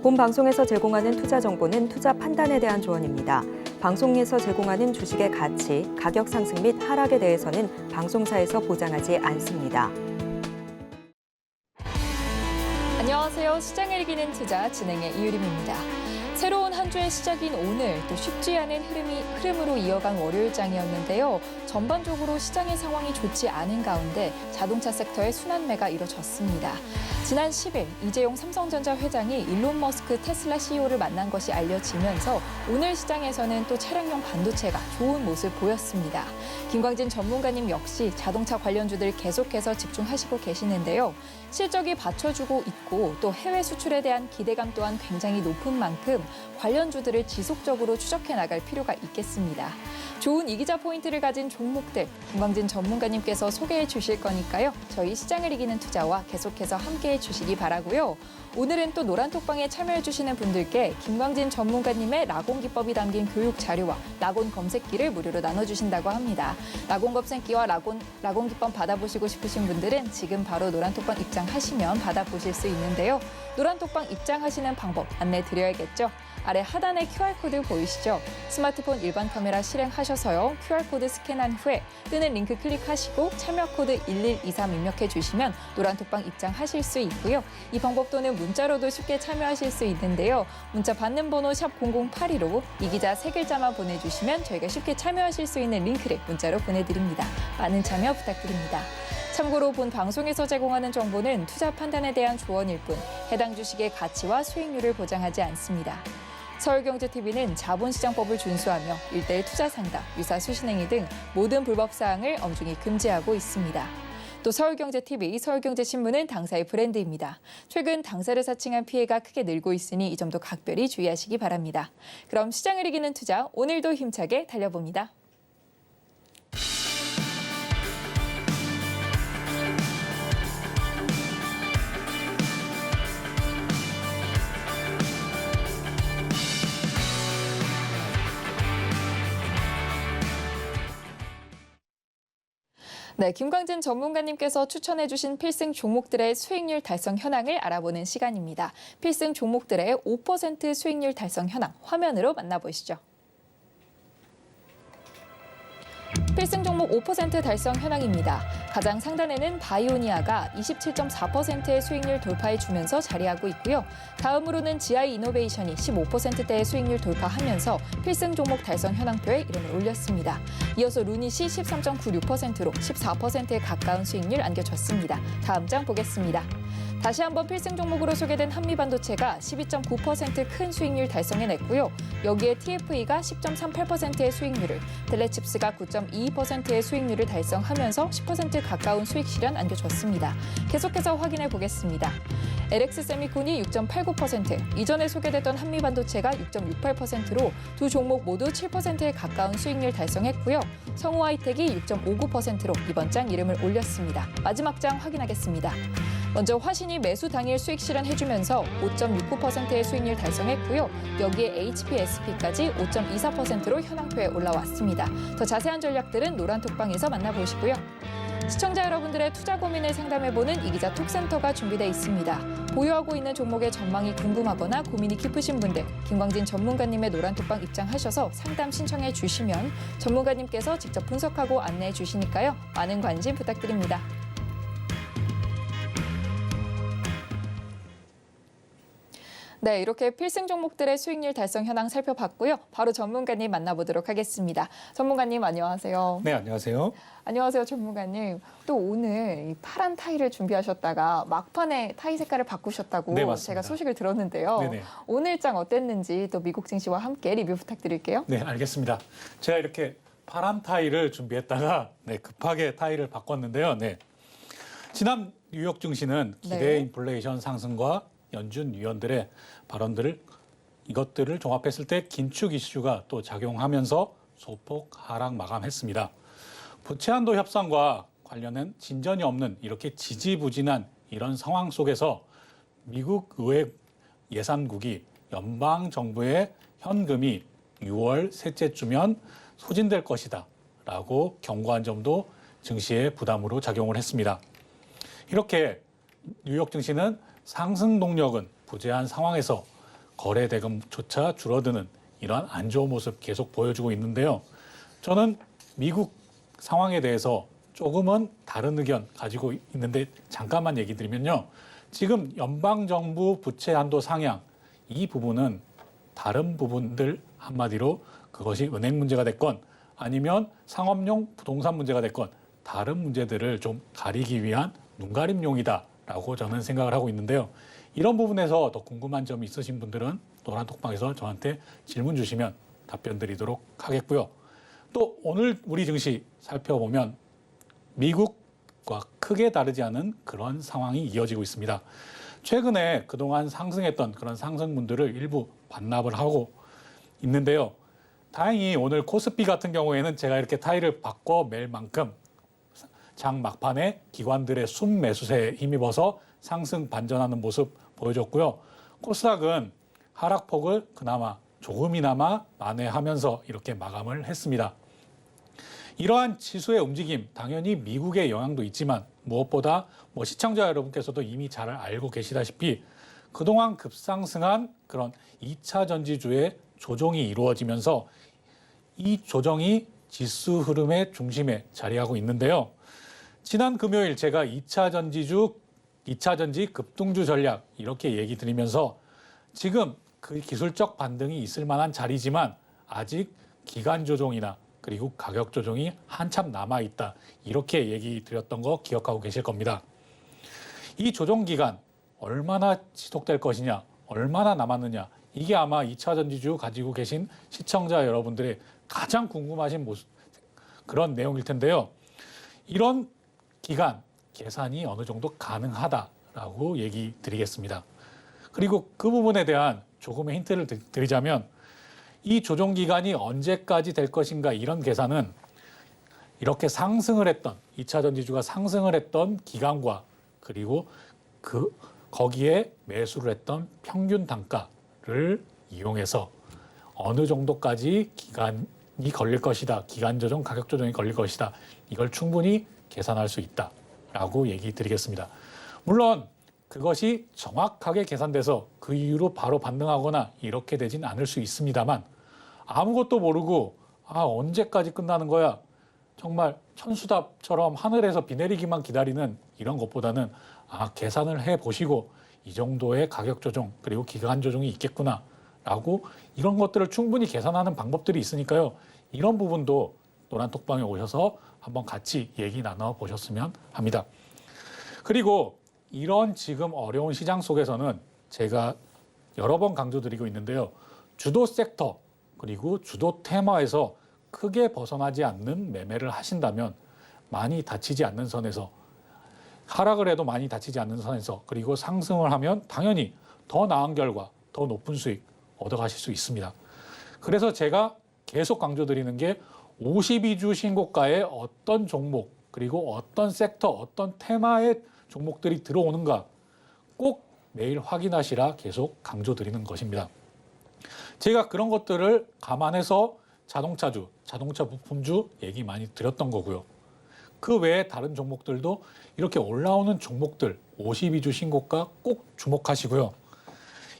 본 방송에서 제공하는 투자 정보는 투자 판단에 대한 조언입니다. 방송에서 제공하는 주식의 가치, 가격 상승 및 하락에 대해서는 방송사에서 보장하지 않습니다. 안녕하세요. 시장을 이기는 투자 진행의 이유림입니다. 새로운 한 주의 시작인 오늘 또 쉽지 않은 흐름으로 이어간 월요일장이었는데요. 전반적으로 시장의 상황이 좋지 않은 가운데 자동차 섹터의 순환매가 이뤄졌습니다. 지난 10일 이재용 삼성전자 회장이 일론 머스크 테슬라 CEO를 만난 것이 알려지면서 오늘 시장에서는 또 차량용 반도체가 좋은 모습 보였습니다. 김광진 전문가님 역시 자동차 관련주들 계속해서 집중하시고 계시는데요. 실적이 받쳐주고 있고 또 해외 수출에 대한 기대감 또한 굉장히 높은 만큼 관련주들을 지속적으로 추적해 나갈 필요가 있겠습니다. 좋은 이기자 포인트를 가진 종목들 김광진 전문가님께서 소개해 주실 거니까요. 저희 시장을 이기는 투자와 계속해서 함께해 주시기 바라고요. 오늘은 또 노란톡방에 참여해 주시는 분들께 김광진 전문가님의 라곤 기법이 담긴 교육 자료와 라곤 검색기를 무료로 나눠주신다고 합니다. 라곤 검색기와 라곤 기법 받아보시고 싶으신 분들은 지금 바로 노란톡방 입장하시면 받아보실 수 있는데요. 노란톡방 입장하시는 방법 안내 드려야겠죠. 아래 하단에 QR코드 보이시죠? 스마트폰 일반 카메라 실행하셔서요. QR코드 스캔한 후에 뜨는 링크 클릭하시고 참여 코드 1123 입력해 주시면 노란톡방 입장하실 수 있고요. 이 방법 또는 문자로도 쉽게 참여하실 수 있는데요. 문자 받는 번호 샵 0082로 이기자 3글자만 보내주시면 저희가 쉽게 참여하실 수 있는 링크를 문자로 보내드립니다. 많은 참여 부탁드립니다. 참고로 본 방송에서 제공하는 정보는 투자 판단에 대한 조언일 뿐 해당 주식의 가치와 수익률을 보장하지 않습니다. 서울경제TV는 자본시장법을 준수하며 1:1 투자 상담, 유사 수신행위 등 모든 불법 사항을 엄중히 금지하고 있습니다. 또 서울경제TV, 서울경제신문은 당사의 브랜드입니다. 최근 당사를 사칭한 피해가 크게 늘고 있으니 이 점도 각별히 주의하시기 바랍니다. 그럼 시장을 이기는 투자, 오늘도 힘차게 달려봅니다. 네, 김광진 전문가님께서 추천해 주신 필승 종목들의 수익률 달성 현황을 알아보는 시간입니다. 필승 종목들의 5% 수익률 달성 현황 화면으로 만나보시죠. 필승 종목 5% 달성 현황입니다. 가장 상단에는 바이오니아가 27.4%의 수익률 돌파해 주면서 자리하고 있고요. 다음으로는 GI 이노베이션이 15%대의 수익률 돌파하면서 필승 종목 달성 현황표에 이름을 올렸습니다. 이어서 루닛이 13.96%로 14%에 가까운 수익률 안겨줬습니다. 다음 장 보겠습니다. 다시 한번 필승 종목으로 소개된 한미반도체가 12.9% 큰 수익률 달성해냈고요. 여기에 TFE가 10.38%의 수익률을, 텔레칩스가 9.22%의 수익률을 달성하면서 10% 가까운 수익 실현 안겨줬습니다. 계속해서 확인해 보겠습니다. LX세미콘이 6.89%, 이전에 소개됐던 한미반도체가 6.68%로 두 종목 모두 7%에 가까운 수익률 달성했고요. 성우하이텍이 6.59%로 이번 장 이름을 올렸습니다. 마지막 장 확인하겠습니다. 먼저 화신이 매수 당일 수익 실현해주면서 5.69%의 수익률 달성했고요. 여기에 HPSP까지 5.24%로 현황표에 올라왔습니다. 더 자세한 전략들은 노란톡방에서 만나보시고요. 시청자 여러분들의 투자 고민을 상담해보는 이기자 톡센터가 준비되어 있습니다. 보유하고 있는 종목의 전망이 궁금하거나 고민이 깊으신 분들, 김광진 전문가님의 노란톡방 입장하셔서 상담 신청해 주시면 전문가님께서 직접 분석하고 안내해 주시니까요. 많은 관심 부탁드립니다. 네, 이렇게 필승 종목들의 수익률 달성 현황 살펴봤고요. 바로 전문가님 만나보도록 하겠습니다. 전문가님 안녕하세요. 네, 안녕하세요. 안녕하세요, 전문가님. 또 오늘 이 파란 타이를 준비하셨다가 막판에 타이 색깔을 바꾸셨다고 네, 맞습니다. 제가 소식을 들었는데요. 네네. 오늘 장 어땠는지 또 미국 증시와 함께 리뷰 부탁드릴게요. 네, 알겠습니다. 제가 이렇게 파란 타이를 준비했다가 급하게 타이를 바꿨는데요. 지난 뉴욕 증시는 기대 인플레이션 상승과 연준 위원들의 발언들을 이것들을 종합했을 때 긴축 이슈가 또 작용하면서 소폭 하락 마감했습니다. 부채 한도 협상과 관련된 진전이 없는 이렇게 지지부진한 이런 상황 속에서 미국 의회 예산국이 연방 정부의 현금이 6월 셋째 주면 소진될 것이다 라고 경고한 점도 증시의 부담으로 작용을 했습니다. 이렇게 뉴욕 증시는 상승 동력은 부재한 상황에서 거래 대금조차 줄어드는 이러한 안 좋은 모습 계속 보여주고 있는데요. 저는 미국 상황에 대해서 조금은 다른 의견 가지고 있는데 잠깐만 얘기 드리면요. 지금 연방정부 부채 한도 상향 이 부분은 다른 부분들 한마디로 그것이 은행 문제가 됐건 아니면 상업용 부동산 문제가 됐건 다른 문제들을 좀 가리기 위한 눈가림용이다라고 저는 생각을 하고 있는데요. 이런 부분에서 더 궁금한 점이 있으신 분들은 노란톡방에서 저한테 질문 주시면 답변 드리도록 하겠고요. 또 오늘 우리 증시 살펴보면 미국과 크게 다르지 않은 그런 상황이 이어지고 있습니다. 최근에 그동안 상승했던 그런 상승분들을 일부 반납을 하고 있는데요. 다행히 오늘 코스피 같은 경우에는 제가 이렇게 타일을 바꿔 맬 만큼 장 막판에 기관들의 순매수세에 힘입어서 상승 반전하는 모습 보여줬고요. 코스닥은 하락폭을 그나마 조금이나마 만회하면서 이렇게 마감을 했습니다. 이러한 지수의 움직임, 당연히 미국의 영향도 있지만 무엇보다 시청자 여러분께서도 이미 잘 알고 계시다시피 그동안 급상승한 그런 2차 전지주의 조정이 이루어지면서 이 조정이 지수 흐름의 중심에 자리하고 있는데요. 지난 금요일 제가 2차 전지 급등주 전략 이렇게 얘기 드리면서 지금 그 기술적 반등이 있을 만한 자리지만 아직 기간 조정이나 그리고 가격 조정이 한참 남아있다. 이렇게 얘기 드렸던 거 기억하고 계실 겁니다. 이 조정 기간 얼마나 지속될 것이냐, 얼마나 남았느냐, 이게 아마 2차 전지주 가지고 계신 시청자 여러분들의 가장 궁금하신 그런 내용일 텐데요. 이런 기간 계산이 어느 정도 가능하다라고 얘기 드리겠습니다. 그리고 그 부분에 대한 조금의 힌트를 드리자면 이 조정 기간이 언제까지 될 것인가 이런 계산은 이렇게 상승을 했던 2차 전지주가 상승을 했던 기간과 그리고 거기에 매수를 했던 평균 단가를 이용해서 어느 정도까지 기간이 걸릴 것이다. 기간 조정, 가격 조정이 걸릴 것이다. 이걸 충분히 계산할 수 있다라고 얘기 드리겠습니다. 물론 그것이 정확하게 계산돼서 그 이후로 바로 반등하거나 이렇게 되진 않을 수 있습니다만 아무것도 모르고 언제까지 끝나는 거야? 정말 천수답처럼 하늘에서 비 내리기만 기다리는 이런 것보다는 계산을 해보시고 이 정도의 가격 조정 그리고 기간 조정이 있겠구나라고 이런 것들을 충분히 계산하는 방법들이 있으니까요. 이런 부분도 노란톡방에 오셔서 한번 같이 얘기 나눠보셨으면 합니다. 그리고 이런 지금 어려운 시장 속에서는 제가 여러 번 강조드리고 있는데요. 주도 섹터 그리고 주도 테마에서 크게 벗어나지 않는 매매를 하신다면 많이 다치지 않는 선에서 하락을 해도 많이 다치지 않는 선에서 그리고 상승을 하면 당연히 더 나은 결과, 더 높은 수익 얻어가실 수 있습니다. 그래서 제가 계속 강조드리는 게 52주 신고가에 어떤 종목 그리고 어떤 섹터, 어떤 테마의 종목들이 들어오는가 꼭 매일 확인하시라 계속 강조드리는 것입니다. 제가 그런 것들을 감안해서 자동차주, 자동차 부품주 얘기 많이 드렸던 거고요. 그 외에 다른 종목들도 이렇게 올라오는 종목들 52주 신고가 꼭 주목하시고요.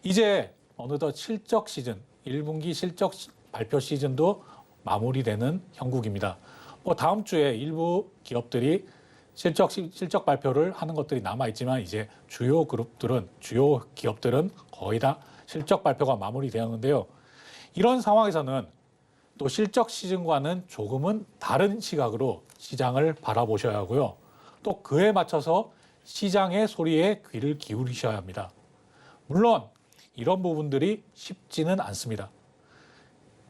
이제 어느덧 실적 시즌, 1분기 실적 발표 시즌도 마무리되는 형국입니다. 다음 주에 일부 기업들이 실적 발표를 하는 것들이 남아있지만 이제 주요 기업들은 거의 다 실적 발표가 마무리되었는데요. 이런 상황에서는 또 실적 시즌과는 조금은 다른 시각으로 시장을 바라보셔야 하고요. 또 그에 맞춰서 시장의 소리에 귀를 기울이셔야 합니다. 물론 이런 부분들이 쉽지는 않습니다.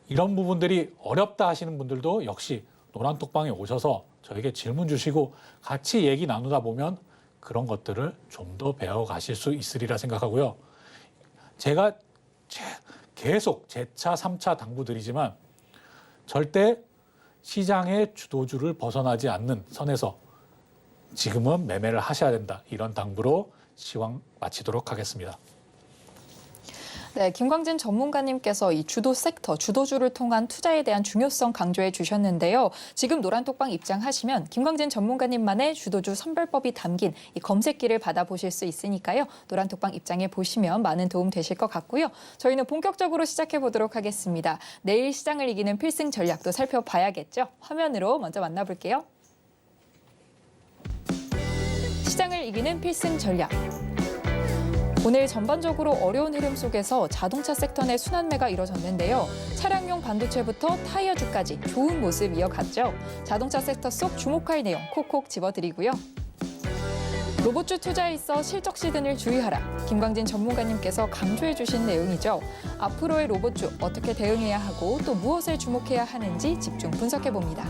이런 부분들이 어렵다 하시는 분들도 역시 노란톡방에 오셔서 저에게 질문 주시고 같이 얘기 나누다 보면 그런 것들을 좀 더 배워가실 수 있으리라 생각하고요. 제가 계속 재차, 3차 당부드리지만 절대 시장의 주도주를 벗어나지 않는 선에서 지금은 매매를 하셔야 된다. 이런 당부로 시황 마치도록 하겠습니다. 네, 김광진 전문가님께서 이 주도 섹터, 주도주를 통한 투자에 대한 중요성 강조해 주셨는데요. 지금 노란톡방 입장하시면 김광진 전문가님만의 주도주 선별법이 담긴 이 검색기를 받아보실 수 있으니까요. 노란톡방 입장해 보시면 많은 도움 되실 것 같고요. 저희는 본격적으로 시작해 보도록 하겠습니다. 내일 시장을 이기는 필승 전략도 살펴봐야겠죠. 화면으로 먼저 만나볼게요. 시장을 이기는 필승 전략. 오늘 전반적으로 어려운 흐름 속에서 자동차 섹터 내 순환매가 이뤄졌는데요. 차량용 반도체부터 타이어주까지 좋은 모습 이어갔죠. 자동차 섹터 속 주목할 내용 콕콕 집어드리고요. 로봇주 투자에 있어 실적 시드를 주의하라. 김광진 전문가님께서 강조해 주신 내용이죠. 앞으로의 로봇주 어떻게 대응해야 하고 또 무엇을 주목해야 하는지 집중 분석해 봅니다.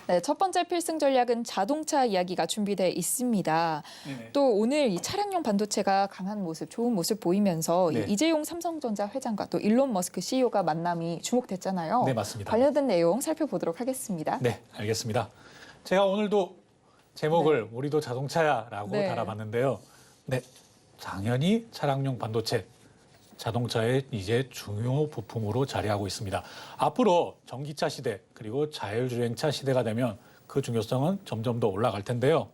네, 첫 번째 필승 전략은 자동차 이야기가 준비되어 있습니다. 네네. 또 오늘 이 차량용 반도체가 강한 모습, 좋은 모습 보이면서 네. 이 이재용 삼성전자 회장과 또 일론 머스크 CEO가 만남이 주목됐잖아요. 네, 맞습니다. 관련된 내용 살펴보도록 하겠습니다. 네, 알겠습니다. 제가 오늘도 제목을 우리도 자동차야라고 네. 달아봤는데요. 네, 당연히 차량용 반도체, 자동차의 이제 중요 부품으로 자리하고 있습니다. 앞으로 전기차 시대 그리고 자율주행차 시대가 되면 그 중요성은 점점 더 올라갈 텐데요.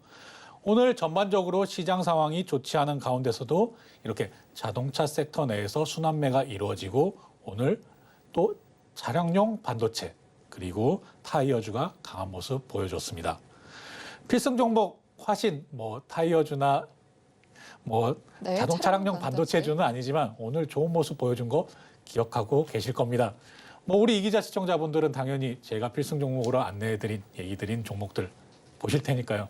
오늘 전반적으로 시장 상황이 좋지 않은 가운데서도 이렇게 자동차 섹터 내에서 순환매가 이루어지고 오늘 또 차량용 반도체 그리고 타이어주가 강한 모습 보여줬습니다. 필승 종목 화신, 타이어주나 네, 자동 차량용 반도체주는 아니지만 오늘 좋은 모습 보여준 거 기억하고 계실 겁니다. 우리 이기자 시청자분들은 당연히 제가 필승 종목으로 안내해드린 얘기드린 종목들 보실 테니까요.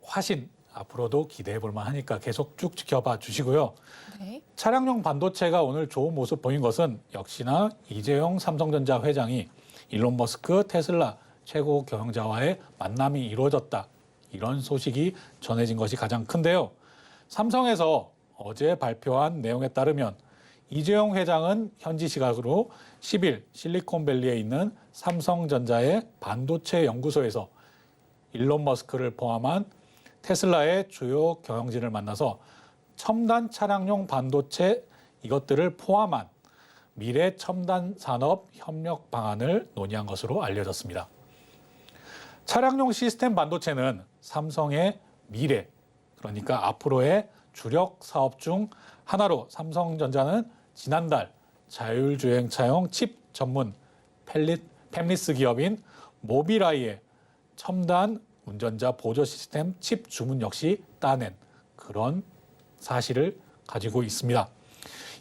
화신 앞으로도 기대해 볼 만하니까 계속 쭉 지켜봐 주시고요. 네. 차량용 반도체가 오늘 좋은 모습 보인 것은 역시나 이재용 삼성전자 회장이 일론 머스크 테슬라 최고 경영자와의 만남이 이루어졌다. 이런 소식이 전해진 것이 가장 큰데요. 삼성에서 어제 발표한 내용에 따르면 이재용 회장은 현지 시각으로 10일 실리콘밸리에 있는 삼성전자의 반도체 연구소에서 일론 머스크를 포함한 테슬라의 주요 경영진을 만나서 첨단 차량용 반도체 이것들을 포함한 미래 첨단 산업 협력 방안을 논의한 것으로 알려졌습니다. 차량용 시스템 반도체는 삼성의 미래, 그러니까 앞으로의 주력 사업 중 하나로 삼성전자는 지난달 자율주행차용 칩 전문 팹리스 기업인 모비라이의 첨단 운전자 보조 시스템 칩 주문 역시 따낸 그런 사실을 가지고 있습니다.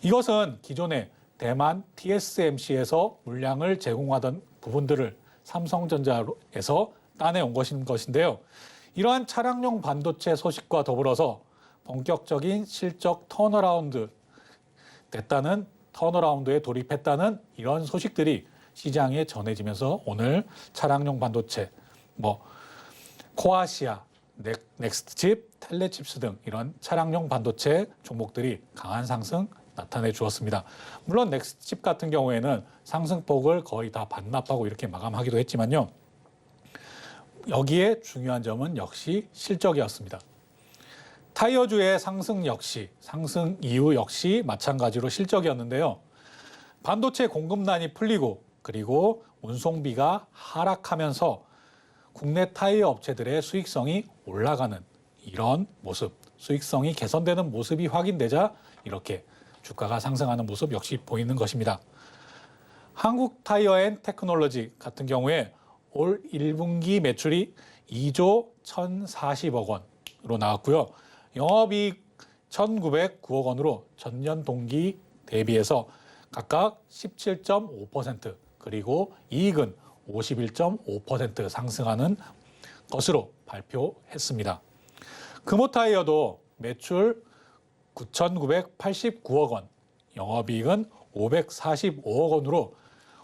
이것은 기존의 대만 TSMC에서 물량을 제공하던 부분들을 삼성전자에서 따내온 것인데요. 이러한 차량용 반도체 소식과 더불어서 본격적인 실적 턴어라운드에 돌입했다는 이런 소식들이 시장에 전해지면서 오늘 차량용 반도체, 코아시아, 넥스트칩, 텔레칩스 등 이런 차량용 반도체 종목들이 강한 상승 나타내 주었습니다. 물론 넥스트칩 같은 경우에는 상승폭을 거의 다 반납하고 이렇게 마감하기도 했지만요. 여기에 중요한 점은 역시 실적이었습니다. 타이어주의 상승 이유 역시 마찬가지로 실적이었는데요. 반도체 공급난이 풀리고 그리고 운송비가 하락하면서 국내 타이어 업체들의 수익성이 올라가는 이런 모습, 수익성이 개선되는 모습이 확인되자 이렇게 주가가 상승하는 모습 역시 보이는 것입니다. 한국타이어앤테크놀로지 같은 경우에 올 1분기 매출이 2조 1,040억 원으로 나왔고요. 영업이익 1,909억 원으로 전년 동기 대비해서 각각 17.5% 그리고 이익은 51.5% 상승하는 것으로 발표했습니다. 금호타이어도 매출 9,989억 원, 영업이익은 545억 원으로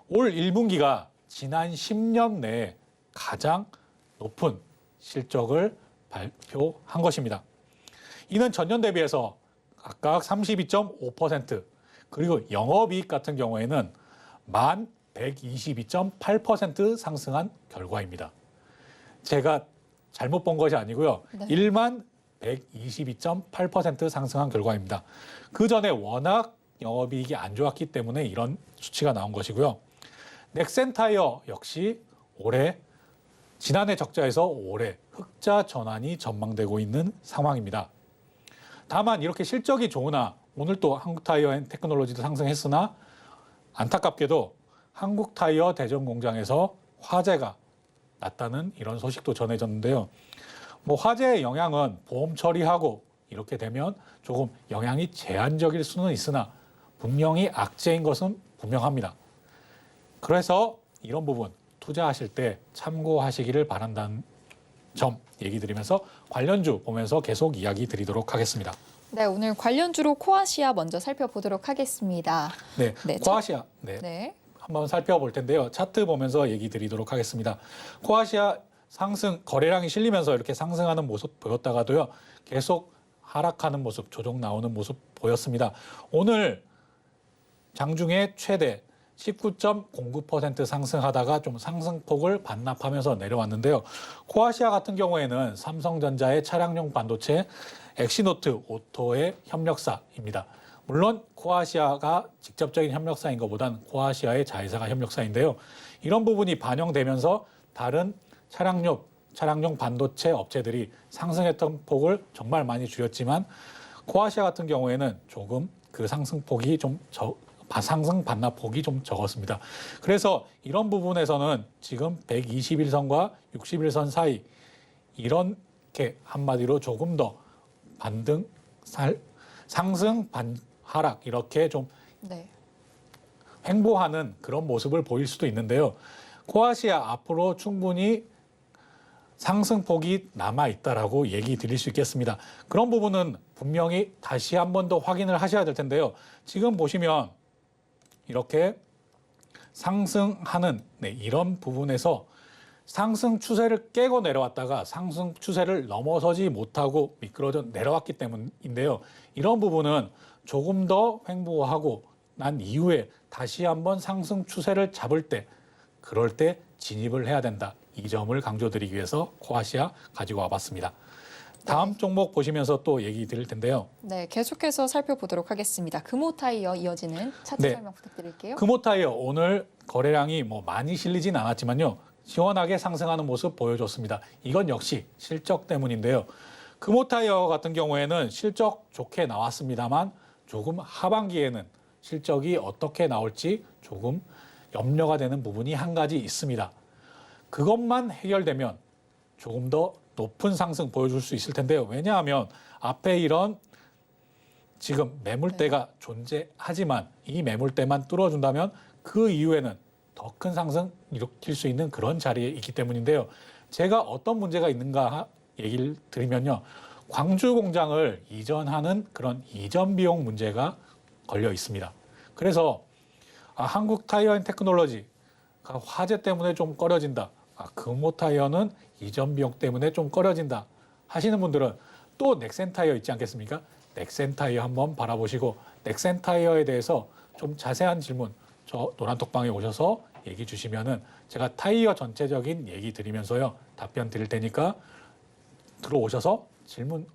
올 1분기가 지난 10년 내에 가장 높은 실적을 발표한 것입니다. 이는 전년 대비해서 각각 32.5% 그리고 영업이익 같은 경우에는 1,122.8% 상승한 결과입니다. 제가 잘못 본 것이 아니고요. 네. 1만 122.8% 상승한 결과입니다. 그 전에 워낙 영업이익이 안 좋았기 때문에 이런 수치가 나온 것이고요. 넥센타이어 역시 올해 지난해 적자에서 올해 흑자 전환이 전망되고 있는 상황입니다. 다만 이렇게 실적이 좋으나 오늘 또 한국타이어앤테크놀로지도 상승했으나 안타깝게도 한국타이어 대전 공장에서 화재가 났다는 이런 소식도 전해졌는데요. 뭐 화재의 영향은 보험 처리하고 이렇게 되면 조금 영향이 제한적일 수는 있으나 분명히 악재인 것은 분명합니다. 그래서 이런 부분 투자하실 때 참고하시기를 바란다는 점 얘기 드리면서 관련주 보면서 계속 이야기 드리도록 하겠습니다. 네, 오늘 관련주로 코아시아 먼저 살펴보도록 하겠습니다. 네, 네, 코아시아. 네. 한번 살펴볼 텐데요. 차트 보면서 얘기 드리도록 하겠습니다. 코아시아 상승, 거래량이 실리면서 이렇게 상승하는 모습 보였다가도요. 계속 하락하는 모습, 조정 나오는 모습 보였습니다. 오늘 장중에 최대 19.09% 상승하다가 좀 상승폭을 반납하면서 내려왔는데요. 코아시아 같은 경우에는 삼성전자의 차량용 반도체 엑시노트 오토의 협력사입니다. 물론 코아시아가 직접적인 협력사인 것보단 코아시아의 자회사가 협력사인데요. 이런 부분이 반영되면서 다른 차량용 반도체 업체들이 상승했던 폭을 정말 많이 줄였지만 코아시아 같은 경우에는 조금 그 상승폭이 상승 반납폭이 좀 적었습니다. 그래서 이런 부분에서는 지금 121선과 61선 사이 이렇게 한마디로 조금 더 반등, 상승, 하락 이렇게 좀 네. 횡보하는 그런 모습을 보일 수도 있는데요. 코아시아 앞으로 충분히 상승폭이 남아있다라고 얘기 드릴 수 있겠습니다. 그런 부분은 분명히 다시 한 번 더 확인을 하셔야 될 텐데요. 지금 보시면 이렇게 상승하는 이런 부분에서 상승 추세를 깨고 내려왔다가 상승 추세를 넘어서지 못하고 미끄러져 내려왔기 때문인데요. 이런 부분은 조금 더 횡보하고 난 이후에 다시 한번 상승 추세를 잡을 때 그럴 때 진입을 해야 된다. 이 점을 강조드리기 위해서 코아시아 가지고 와봤습니다. 다음 종목 보시면서 또 얘기 드릴 텐데요. 네, 계속해서 살펴보도록 하겠습니다. 금호타이어 이어지는 차트 네. 설명 부탁드릴게요. 금호타이어 오늘 거래량이 많이 실리진 않았지만요. 시원하게 상승하는 모습 보여줬습니다. 이건 역시 실적 때문인데요. 금호타이어 같은 경우에는 실적 좋게 나왔습니다만 조금 하반기에는 실적이 어떻게 나올지 조금 염려가 되는 부분이 한 가지 있습니다. 그것만 해결되면 조금 더 높은 상승 보여줄 수 있을 텐데요. 왜냐하면 앞에 이런 지금 매물대가 존재하지만 이 매물대만 뚫어준다면 그 이후에는 더 큰 상승 일으킬 수 있는 그런 자리에 있기 때문인데요. 제가 어떤 문제가 있는가 얘기를 드리면요. 광주 공장을 이전하는 그런 이전 비용 문제가 걸려 있습니다. 그래서 한국타이어앤테크놀로지가 화재 때문에 좀 꺼려진다. 금호타이어는 이전 비용 때문에 좀 꺼려진다 하시는 분들은 또 넥센타이어 있지 않겠습니까? 넥센타이어 한번 바라보시고 넥센타이어에 대해서 좀 자세한 질문 저 노란톡방에 오셔서 얘기 주시면은 제가 타이어 전체적인 얘기 드리면서요 답변 드릴 테니까 들어오셔서 질문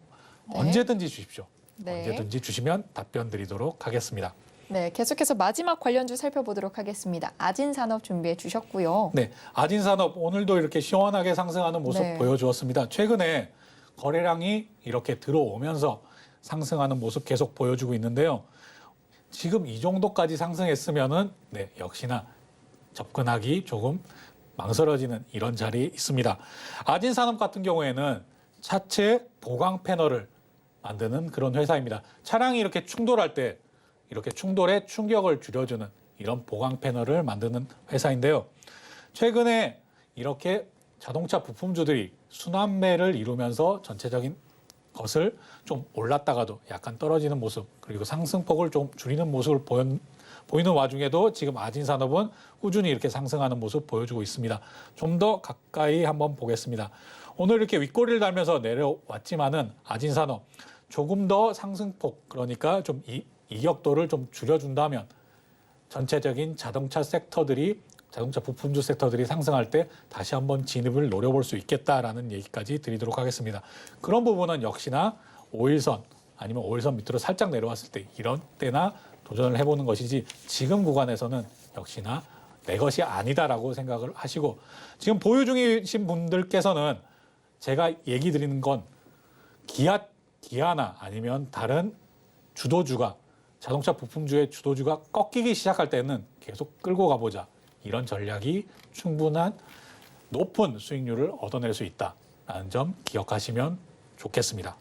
언제든지 주십시오. 네. 언제든지 주시면 답변 드리도록 하겠습니다. 네, 계속해서 마지막 관련주 살펴보도록 하겠습니다. 아진산업 준비해 주셨고요. 네, 아진산업 오늘도 이렇게 시원하게 상승하는 모습 네. 보여주었습니다. 최근에 거래량이 이렇게 들어오면서 상승하는 모습 계속 보여주고 있는데요. 지금 이 정도까지 상승했으면은 역시나 접근하기 조금 망설여지는 이런 자리에 있습니다. 아진산업 같은 경우에는 차체 보강 패널을 만드는 그런 회사입니다. 차량이 이렇게 충돌할 때 이렇게 충돌의 충격을 줄여주는 이런 보강 패널을 만드는 회사인데요. 최근에 이렇게 자동차 부품주들이 순환매를 이루면서 전체적인 것을 좀 올랐다가도 약간 떨어지는 모습 그리고 상승폭을 좀 줄이는 모습을 보이는 와중에도 지금 아진산업은 꾸준히 이렇게 상승하는 모습 보여주고 있습니다. 좀 더 가까이 한번 보겠습니다. 오늘 이렇게 윗꼬리를 달면서 내려왔지만은 아진산업 조금 더 상승폭 그러니까 좀 이격도를 좀 줄여준다면 전체적인 자동차 섹터들이 자동차 부품주 섹터들이 상승할 때 다시 한번 진입을 노려볼 수 있겠다라는 얘기까지 드리도록 하겠습니다. 그런 부분은 역시나 5일선 아니면 5일선 밑으로 살짝 내려왔을 때 이런 때나 도전을 해보는 것이지 지금 구간에서는 역시나 내 것이 아니다라고 생각을 하시고 지금 보유 중이신 분들께서는 제가 얘기 드리는 건 기아나 아니면 다른 주도주가 자동차 부품주의 주도주가 꺾이기 시작할 때는 계속 끌고 가보자. 이런 전략이 충분한 높은 수익률을 얻어낼 수 있다라는 점 기억하시면 좋겠습니다.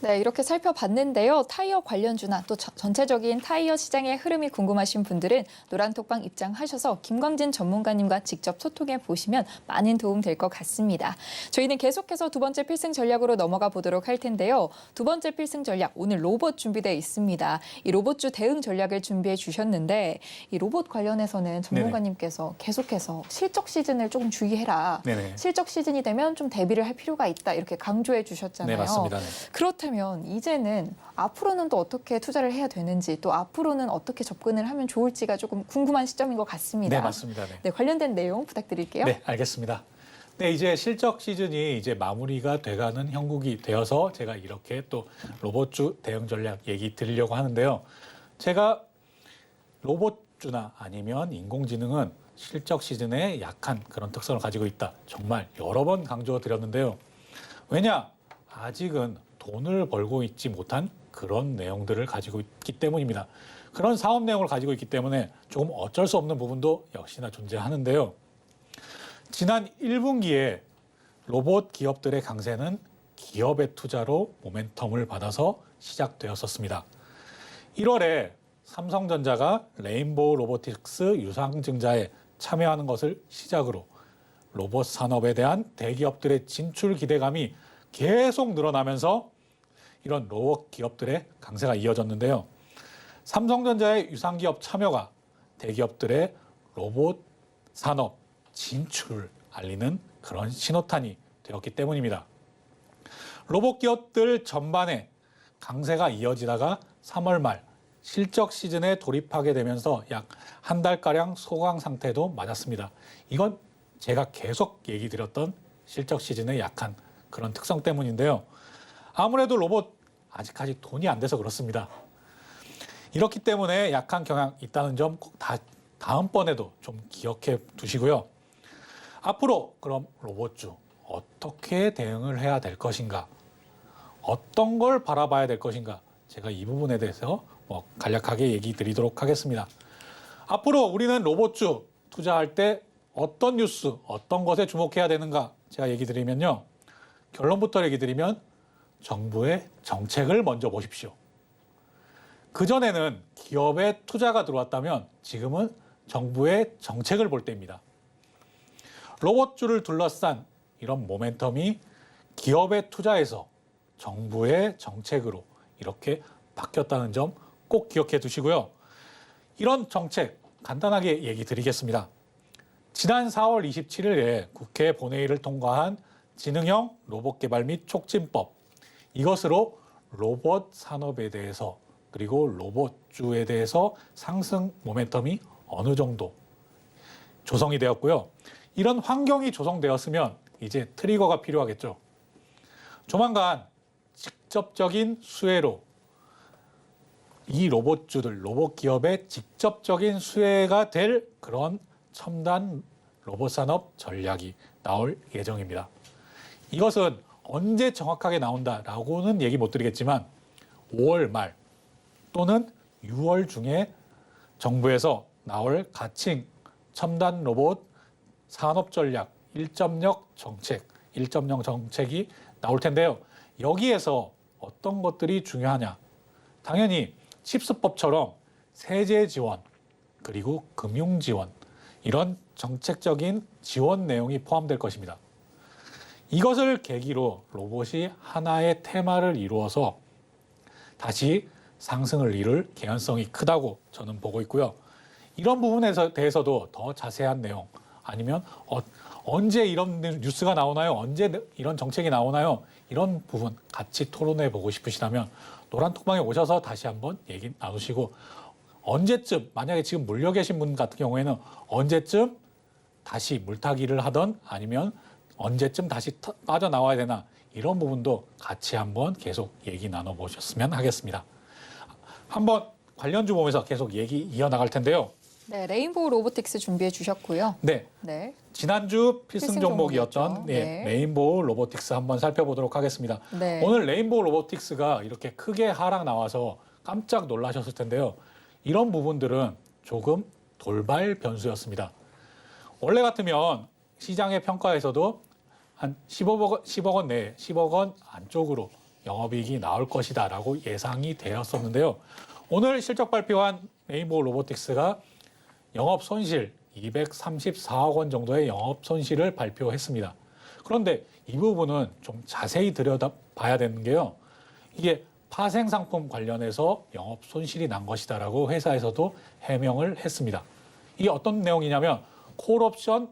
네, 이렇게 살펴봤는데요. 타이어 관련주나 또 전체적인 타이어 시장의 흐름이 궁금하신 분들은 노란톡방 입장하셔서 김광진 전문가님과 직접 소통해 보시면 많은 도움 될 것 같습니다. 저희는 계속해서 두 번째 필승 전략으로 넘어가 보도록 할 텐데요. 두 번째 필승 전략, 오늘 로봇 준비되어 있습니다. 이 로봇주 대응 전략을 준비해 주셨는데 이 로봇 관련해서는 전문가님께서 계속해서 실적 시즌을 조금 주의해라. 네네. 실적 시즌이 되면 좀 대비를 할 필요가 있다. 이렇게 강조해 주셨잖아요. 네, 맞습니다. 네. 그렇다면 이제는 앞으로는 또 어떻게 투자를 해야 되는지 또 앞으로는 어떻게 접근을 하면 좋을지가 조금 궁금한 시점인 것 같습니다. 네, 맞습니다. 네. 네, 관련된 내용 부탁드릴게요. 네, 알겠습니다. 네, 이제 실적 시즌이 이제 마무리가 돼가는 형국이 되어서 제가 이렇게 또 로봇주 대응 전략 얘기 드리려고 하는데요. 제가 로봇주나 아니면 인공지능은 실적 시즌에 약한 그런 특성을 가지고 있다. 정말 여러 번 강조드렸는데요. 왜냐? 아직은 돈을 벌고 있지 못한 그런 내용들을 가지고 있기 때문입니다. 그런 사업 내용을 가지고 있기 때문에 조금 어쩔 수 없는 부분도 역시나 존재하는데요. 지난 1분기에 로봇 기업들의 강세는 기업의 투자로 모멘텀을 받아서 시작되었었습니다. 1월에 삼성전자가 레인보우 로보틱스 유상증자에 참여하는 것을 시작으로 로봇 산업에 대한 대기업들의 진출 기대감이 계속 늘어나면서 이런 로봇 기업들의 강세가 이어졌는데요. 삼성전자의 유상기업 참여가 대기업들의 로봇 산업 진출을 알리는 그런 신호탄이 되었기 때문입니다. 로봇 기업들 전반에 강세가 이어지다가 3월 말 실적 시즌에 돌입하게 되면서 약 한 달가량 소강 상태도 맞았습니다. 이건 제가 계속 얘기 드렸던 실적 시즌의 약한 그런 특성 때문인데요. 아무래도 로봇 아직까지 돈이 안 돼서 그렇습니다. 이렇기 때문에 약한 경향 있다는 점 꼭 다음번에도 좀 기억해 두시고요. 앞으로 그럼 로봇주 어떻게 대응을 해야 될 것인가? 어떤 걸 바라봐야 될 것인가? 제가 이 부분에 대해서 간략하게 얘기 드리도록 하겠습니다. 앞으로 우리는 로봇주 투자할 때 어떤 뉴스, 어떤 것에 주목해야 되는가? 제가 얘기 드리면요. 결론부터 얘기 드리면 정부의 정책을 먼저 보십시오. 그전에는 기업에 투자가 들어왔다면 지금은 정부의 정책을 볼 때입니다. 로봇주를 둘러싼 이런 모멘텀이 기업에 투자해서 정부의 정책으로 이렇게 바뀌었다는 점 꼭 기억해 두시고요. 이런 정책 간단하게 얘기 드리겠습니다. 지난 4월 27일에 국회 본회의를 통과한 지능형 로봇 개발 및 촉진법, 이것으로 로봇 산업에 대해서 그리고 로봇주에 대해서 상승 모멘텀이 어느 정도 조성이 되었고요. 이런 환경이 조성되었으면 이제 트리거가 필요하겠죠. 조만간 직접적인 수혜로 이 로봇주들, 로봇 기업의 직접적인 수혜가 될 그런 첨단 로봇 산업 전략이 나올 예정입니다. 이것은 언제 정확하게 나온다라고는 얘기 못 드리겠지만 5월 말 또는 6월 중에 정부에서 나올 가칭 첨단 로봇 산업 전략 1.0 정책이 나올 텐데요. 여기에서 어떤 것들이 중요하냐? 당연히 칩스법처럼 세제 지원 그리고 금융 지원 이런 정책적인 지원 내용이 포함될 것입니다. 이것을 계기로 로봇이 하나의 테마를 이루어서 다시 상승을 이룰 개연성이 크다고 저는 보고 있고요. 이런 부분에 대해서도 더 자세한 내용 아니면 언제 이런 뉴스가 나오나요? 언제 이런 정책이 나오나요? 이런 부분 같이 토론해 보고 싶으시다면 노란톡방에 오셔서 다시 한번 얘기 나누시고 언제쯤 만약에 지금 물려 계신 분 같은 경우에는 언제쯤 다시 물타기를 하던 아니면 언제쯤 다시 빠져나와야 되나 이런 부분도 같이 한번 계속 얘기 나눠보셨으면 하겠습니다. 한번 관련주 보면서 계속 얘기 이어나갈 텐데요. 네, 레인보우 로보틱스 준비해 주셨고요. 네, 네, 지난주 필승 필승 종목이었던 종목이었죠. 네. 레인보우 로보틱스 한번 살펴보도록 하겠습니다. 네. 오늘 레인보우 로보틱스가 이렇게 크게 하락 나와서 깜짝 놀라셨을 텐데요. 이런 부분들은 조금 돌발 변수였습니다. 원래 같으면 시장의 평가에서도 한 10억 원 내에 10억 원 안쪽으로 영업이익이 나올 것이다라고 예상이 되었었는데요. 오늘 실적 발표한 레인보우 로보틱스가 영업 손실 234억 원 정도의 영업 손실을 발표했습니다. 그런데 이 부분은 좀 자세히 들여다봐야 되는 게요. 이게 파생 상품 관련해서 영업 손실이 난 것이다라고 회사에서도 해명을 했습니다. 이게 어떤 내용이냐면 콜옵션에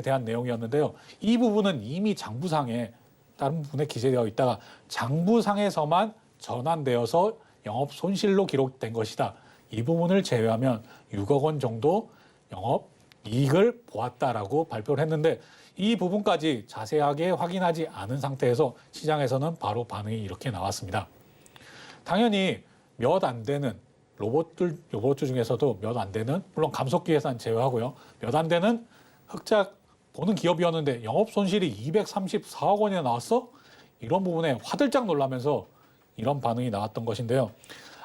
대한 내용이었는데요. 이 부분은 이미 장부상에 다른 부분에 기재되어 있다가 장부상에서만 전환되어서 영업 손실로 기록된 것이다. 이 부분을 제외하면 6억 원 정도 영업 이익을 보았다라고 발표를 했는데 이 부분까지 자세하게 확인하지 않은 상태에서 시장에서는 바로 반응이 이렇게 나왔습니다. 당연히 몇 안 되는 로봇주 중에서도 몇 안 되는, 물론 감속기 회사는 제외하고요. 몇 안 되는 흑자 보는 기업이었는데 영업 손실이 234억 원이나 나왔어? 이런 부분에 화들짝 놀라면서 이런 반응이 나왔던 것인데요.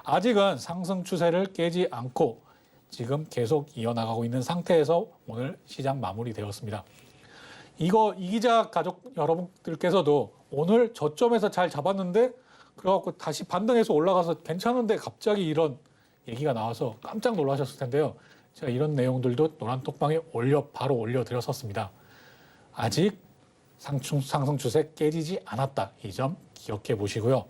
아직은 상승 추세를 깨지 않고 지금 계속 이어나가고 있는 상태에서 오늘 시장 마무리되었습니다. 이 기자 가족 여러분들께서도 오늘 저점에서 잘 잡았는데 그래갖고 다시 반등해서 올라가서 괜찮은데 갑자기 이런 얘기가 나와서 깜짝 놀라셨을 텐데요. 제가 이런 내용들도 노란톡방에 바로 올려드렸었습니다. 아직 상승 추세 깨지지 않았다. 이 점 기억해 보시고요.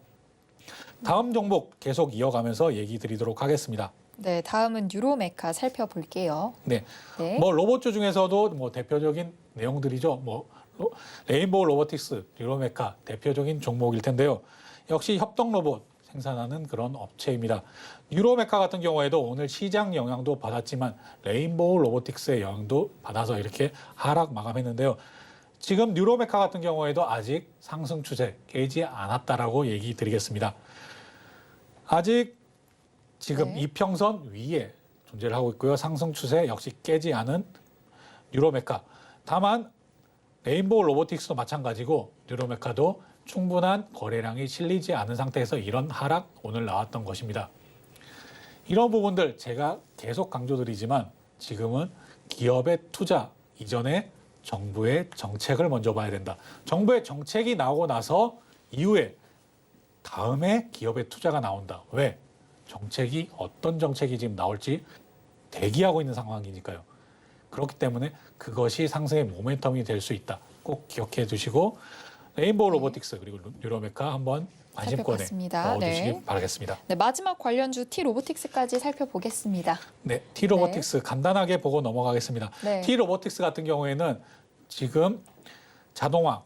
다음 종목 계속 이어가면서 얘기 드리도록 하겠습니다. 네, 다음은 뉴로메카 살펴볼게요. 네. 네. 로봇주 중에서도 대표적인 내용들이죠. 레인보우 로보틱스, 뉴로메카 대표적인 종목일 텐데요. 역시 협동 로봇 생산하는 그런 업체입니다. 뉴로메카 같은 경우에도 오늘 시장 영향도 받았지만 레인보우 로보틱스의 영향도 받아서 이렇게 하락 마감했는데요. 지금 뉴로메카 같은 경우에도 아직 상승 추세 깨지 않았다라고 얘기 드리겠습니다. 아직 지금 네. 이평선 위에 존재를 하고 있고요. 상승 추세 역시 깨지 않은 뉴로메카. 다만 레인보우 로보틱스도 마찬가지고 뉴로메카도 충분한 거래량이 실리지 않은 상태에서 이런 하락 오늘 나왔던 것입니다. 이런 부분들 제가 계속 강조드리지만 지금은 기업의 투자 이전에 정부의 정책을 먼저 봐야 된다. 정부의 정책이 나오고 나서 이후에 다음에 기업의 투자가 나온다. 왜? 정책이 어떤 정책이 지금 나올지 대기하고 있는 상황이니까요. 그렇기 때문에 그것이 상승의 모멘텀이 될 수 있다. 꼭 기억해 두시고 레인보우 로보틱스 그리고 뉴로메카 한번 관심권에 살펴봤습니다. 넣어두시기 네. 바라겠습니다. 네, 마지막 관련주 T-로보틱스까지 살펴보겠습니다. 네, T-로보틱스 간단하게 보고 넘어가겠습니다. 네. T-로보틱스 같은 경우에는 지금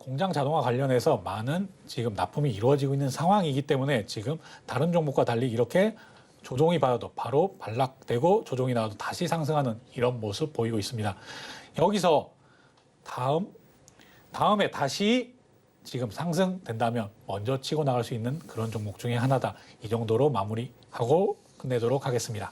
공장 자동화 관련해서 많은 지금 납품이 이루어지고 있는 상황이기 때문에 지금 다른 종목과 달리 이렇게 조정이 받아도 바로 반락되고 조정이 나와도 다시 상승하는 이런 모습 보이고 있습니다. 여기서 다음에 다시 지금 상승된다면 먼저 치고 나갈 수 있는 그런 종목 중에 하나다. 이 정도로 마무리하고 끝내도록 하겠습니다.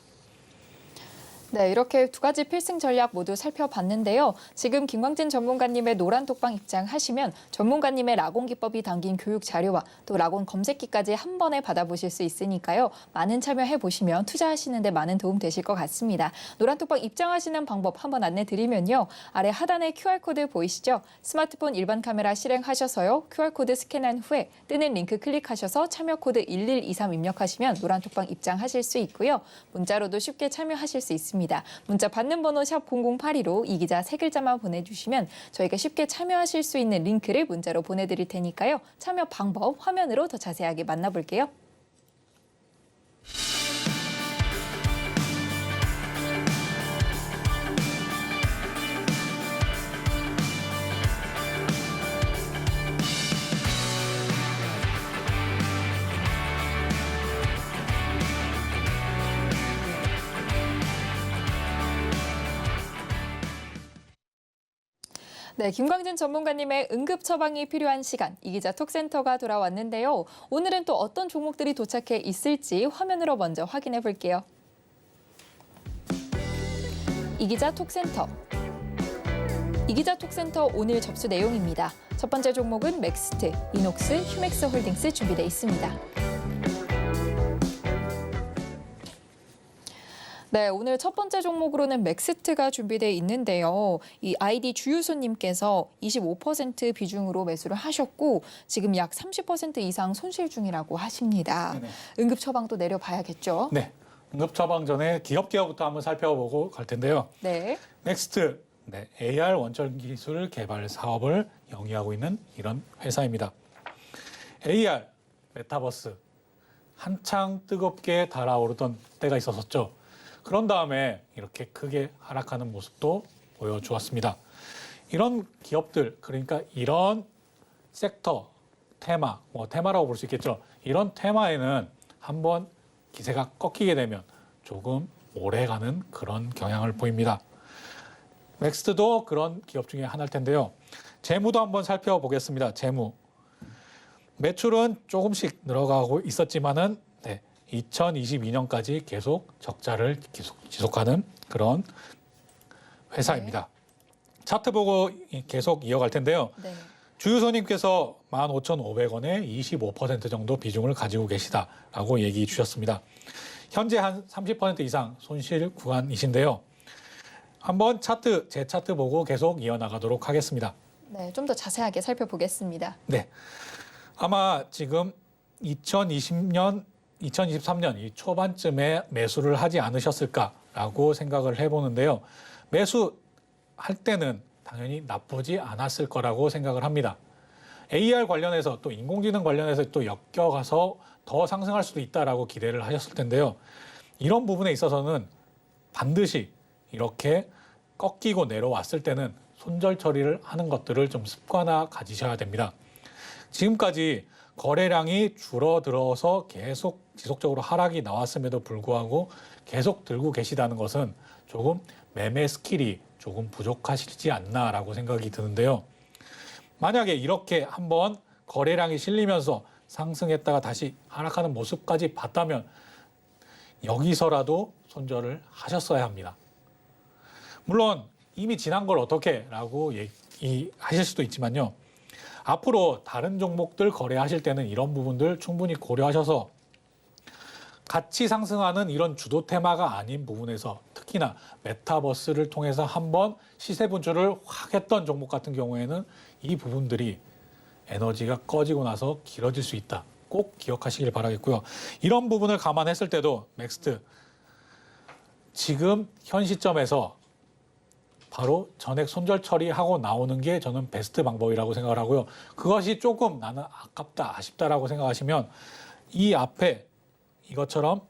네, 이렇게 두 가지 필승 전략 모두 살펴봤는데요. 지금 김광진 전문가님의 노란톡방 입장하시면 전문가님의 라곤 기법이 담긴 교육 자료와 또 라곤 검색기까지 한 번에 받아보실 수 있으니까요. 많은 참여해보시면 투자하시는 데 많은 도움 되실 것 같습니다. 노란톡방 입장하시는 방법 한번 안내드리면요. 아래 하단에 QR코드 보이시죠? 스마트폰 일반 카메라 실행하셔서요. QR코드 스캔한 후에 뜨는 링크 클릭하셔서 참여 코드 1123 입력하시면 노란톡방 입장하실 수 있고요. 문자로도 쉽게 참여하실 수 있습니다. 문자 받는 번호 샵 0082로 이 기자 세 글자만 보내주시면 저희가 쉽게 참여하실 수 있는 링크를 문자로 보내드릴 테니까요. 참여 방법 화면으로 더 자세하게 만나볼게요. 네, 김광진 전문가님의 응급 처방이 필요한 시간, 이기자 톡센터가 돌아왔는데요. 오늘은 또 어떤 종목들이 도착해 있을지 화면으로 먼저 확인해 볼게요. 이기자 톡센터. 이기자 톡센터 오늘 접수 내용입니다. 첫 번째 종목은 맥스트, 이녹스, 휴맥스 홀딩스 준비되어 있습니다. 네, 오늘 첫 번째 종목으로는 맥스트가 준비되어 있는데요. 이 아이디 주유소님께서 25% 비중으로 매수를 하셨고 지금 약 30% 이상 손실 중이라고 하십니다. 네네. 응급 처방도 내려봐야겠죠? 네, 응급 처방 전에 기업 개요부터 한번 살펴보고 갈 텐데요. 네. 넥스트, 네, AR 원천 기술 개발 사업을 영위하고 있는 이런 회사입니다. AR, 메타버스, 한창 뜨겁게 달아오르던 때가 있었었죠. 그런 다음에 이렇게 크게 하락하는 모습도 보여주었습니다. 이런 기업들, 그러니까 이런 섹터, 테마, 테마라고 볼 수 있겠죠. 이런 테마에는 한번 기세가 꺾이게 되면 조금 오래가는 그런 경향을 보입니다. 맥스트도 그런 기업 중에 하나일 텐데요. 재무도 한번 살펴보겠습니다. 재무. 매출은 조금씩 늘어가고 있었지만은 2022년까지 계속 적자를 지속하는 그런 회사입니다. 차트 보고 계속 이어갈 텐데요. 네. 주유소님께서 15,500원에 25% 정도 비중을 가지고 계시다라고 얘기 주셨습니다. 현재 한 30% 이상 손실 구간이신데요. 한번 제 차트 보고 계속 이어나가도록 하겠습니다. 네, 좀 더 자세하게 살펴보겠습니다. 네, 아마 지금 2023년 이 초반쯤에 매수를 하지 않으셨을까라고 생각을 해보는데요. 매수할 때는 당연히 나쁘지 않았을 거라고 생각을 합니다. AR 관련해서 또 인공지능 관련해서 또 엮여가서 더 상승할 수도 있다라고 기대를 하셨을 텐데요. 이런 부분에 있어서는 반드시 이렇게 꺾이고 내려왔을 때는 손절 처리를 하는 것들을 좀 습관화 가지셔야 됩니다. 지금까지 거래량이 줄어들어서 계속 지속적으로 하락이 나왔음에도 불구하고 계속 들고 계시다는 것은 조금 매매 스킬이 조금 부족하시지 않나라고 생각이 드는데요. 만약에 이렇게 한번 거래량이 실리면서 상승했다가 다시 하락하는 모습까지 봤다면 여기서라도 손절을 하셨어야 합니다. 물론 이미 지난 걸 어떻게 라고 얘기하실 수도 있지만요. 앞으로 다른 종목들 거래하실 때는 이런 부분들 충분히 고려하셔서 같이 상승하는 이런 주도 테마가 아닌 부분에서 특히나 메타버스를 통해서 한번 시세 분출을 확 했던 종목 같은 경우에는 이 부분들이 에너지가 꺼지고 나서 길어질 수 있다. 꼭 기억하시길 바라겠고요. 이런 부분을 감안했을 때도 맥스트 지금 현 시점에서 바로 전액 손절 처리하고 나오는 게 저는 베스트 방법이라고 생각을 하고요. 그것이 조금 나는 아깝다, 아쉽다라고 생각하시면 이 앞에 이것처럼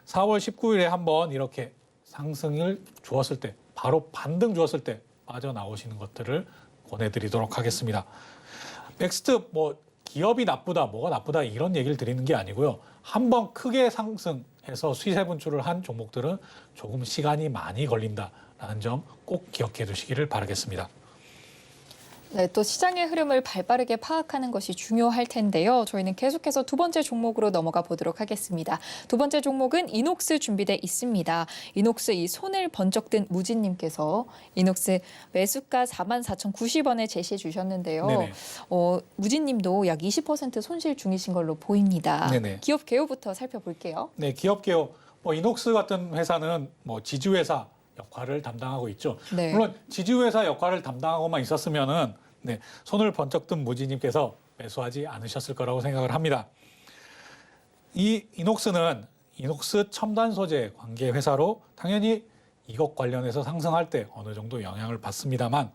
4월 19일에 한번 이렇게 상승을 주었을 때, 바로 반등 주었을 때 빠져나오시는 것들을 권해드리도록 하겠습니다. 넥스트 기업이 나쁘다, 뭐가 나쁘다 이런 얘기를 드리는 게 아니고요. 한번 크게 상승해서 수세 분출을 한 종목들은 조금 시간이 많이 걸린다라는 점 꼭 기억해 두시기를 바라겠습니다. 네, 또 시장의 흐름을 발빠르게 파악하는 것이 중요할 텐데요. 저희는 계속해서 두 번째 종목으로 넘어가 보도록 하겠습니다. 두 번째 종목은 이녹스 준비돼 있습니다. 이녹스 이 손을 번쩍 든 무진님께서 이녹스 매수가 44,090원에 제시해 주셨는데요. 네네. 무진님도 약 20% 손실 중이신 걸로 보입니다. 네네. 기업 개요부터 살펴볼게요. 네, 기업 개요. 이녹스 같은 회사는 지주회사 역할을 담당하고 있죠. 네. 물론 지주회사 역할을 담당하고만 있었으면은 손을 번쩍 든 무지님께서 매수하지 않으셨을 거라고 생각을 합니다. 이 이녹스는 이녹스 첨단 소재 관계 회사로 당연히 이것 관련해서 상승할 때 어느 정도 영향을 받습니다만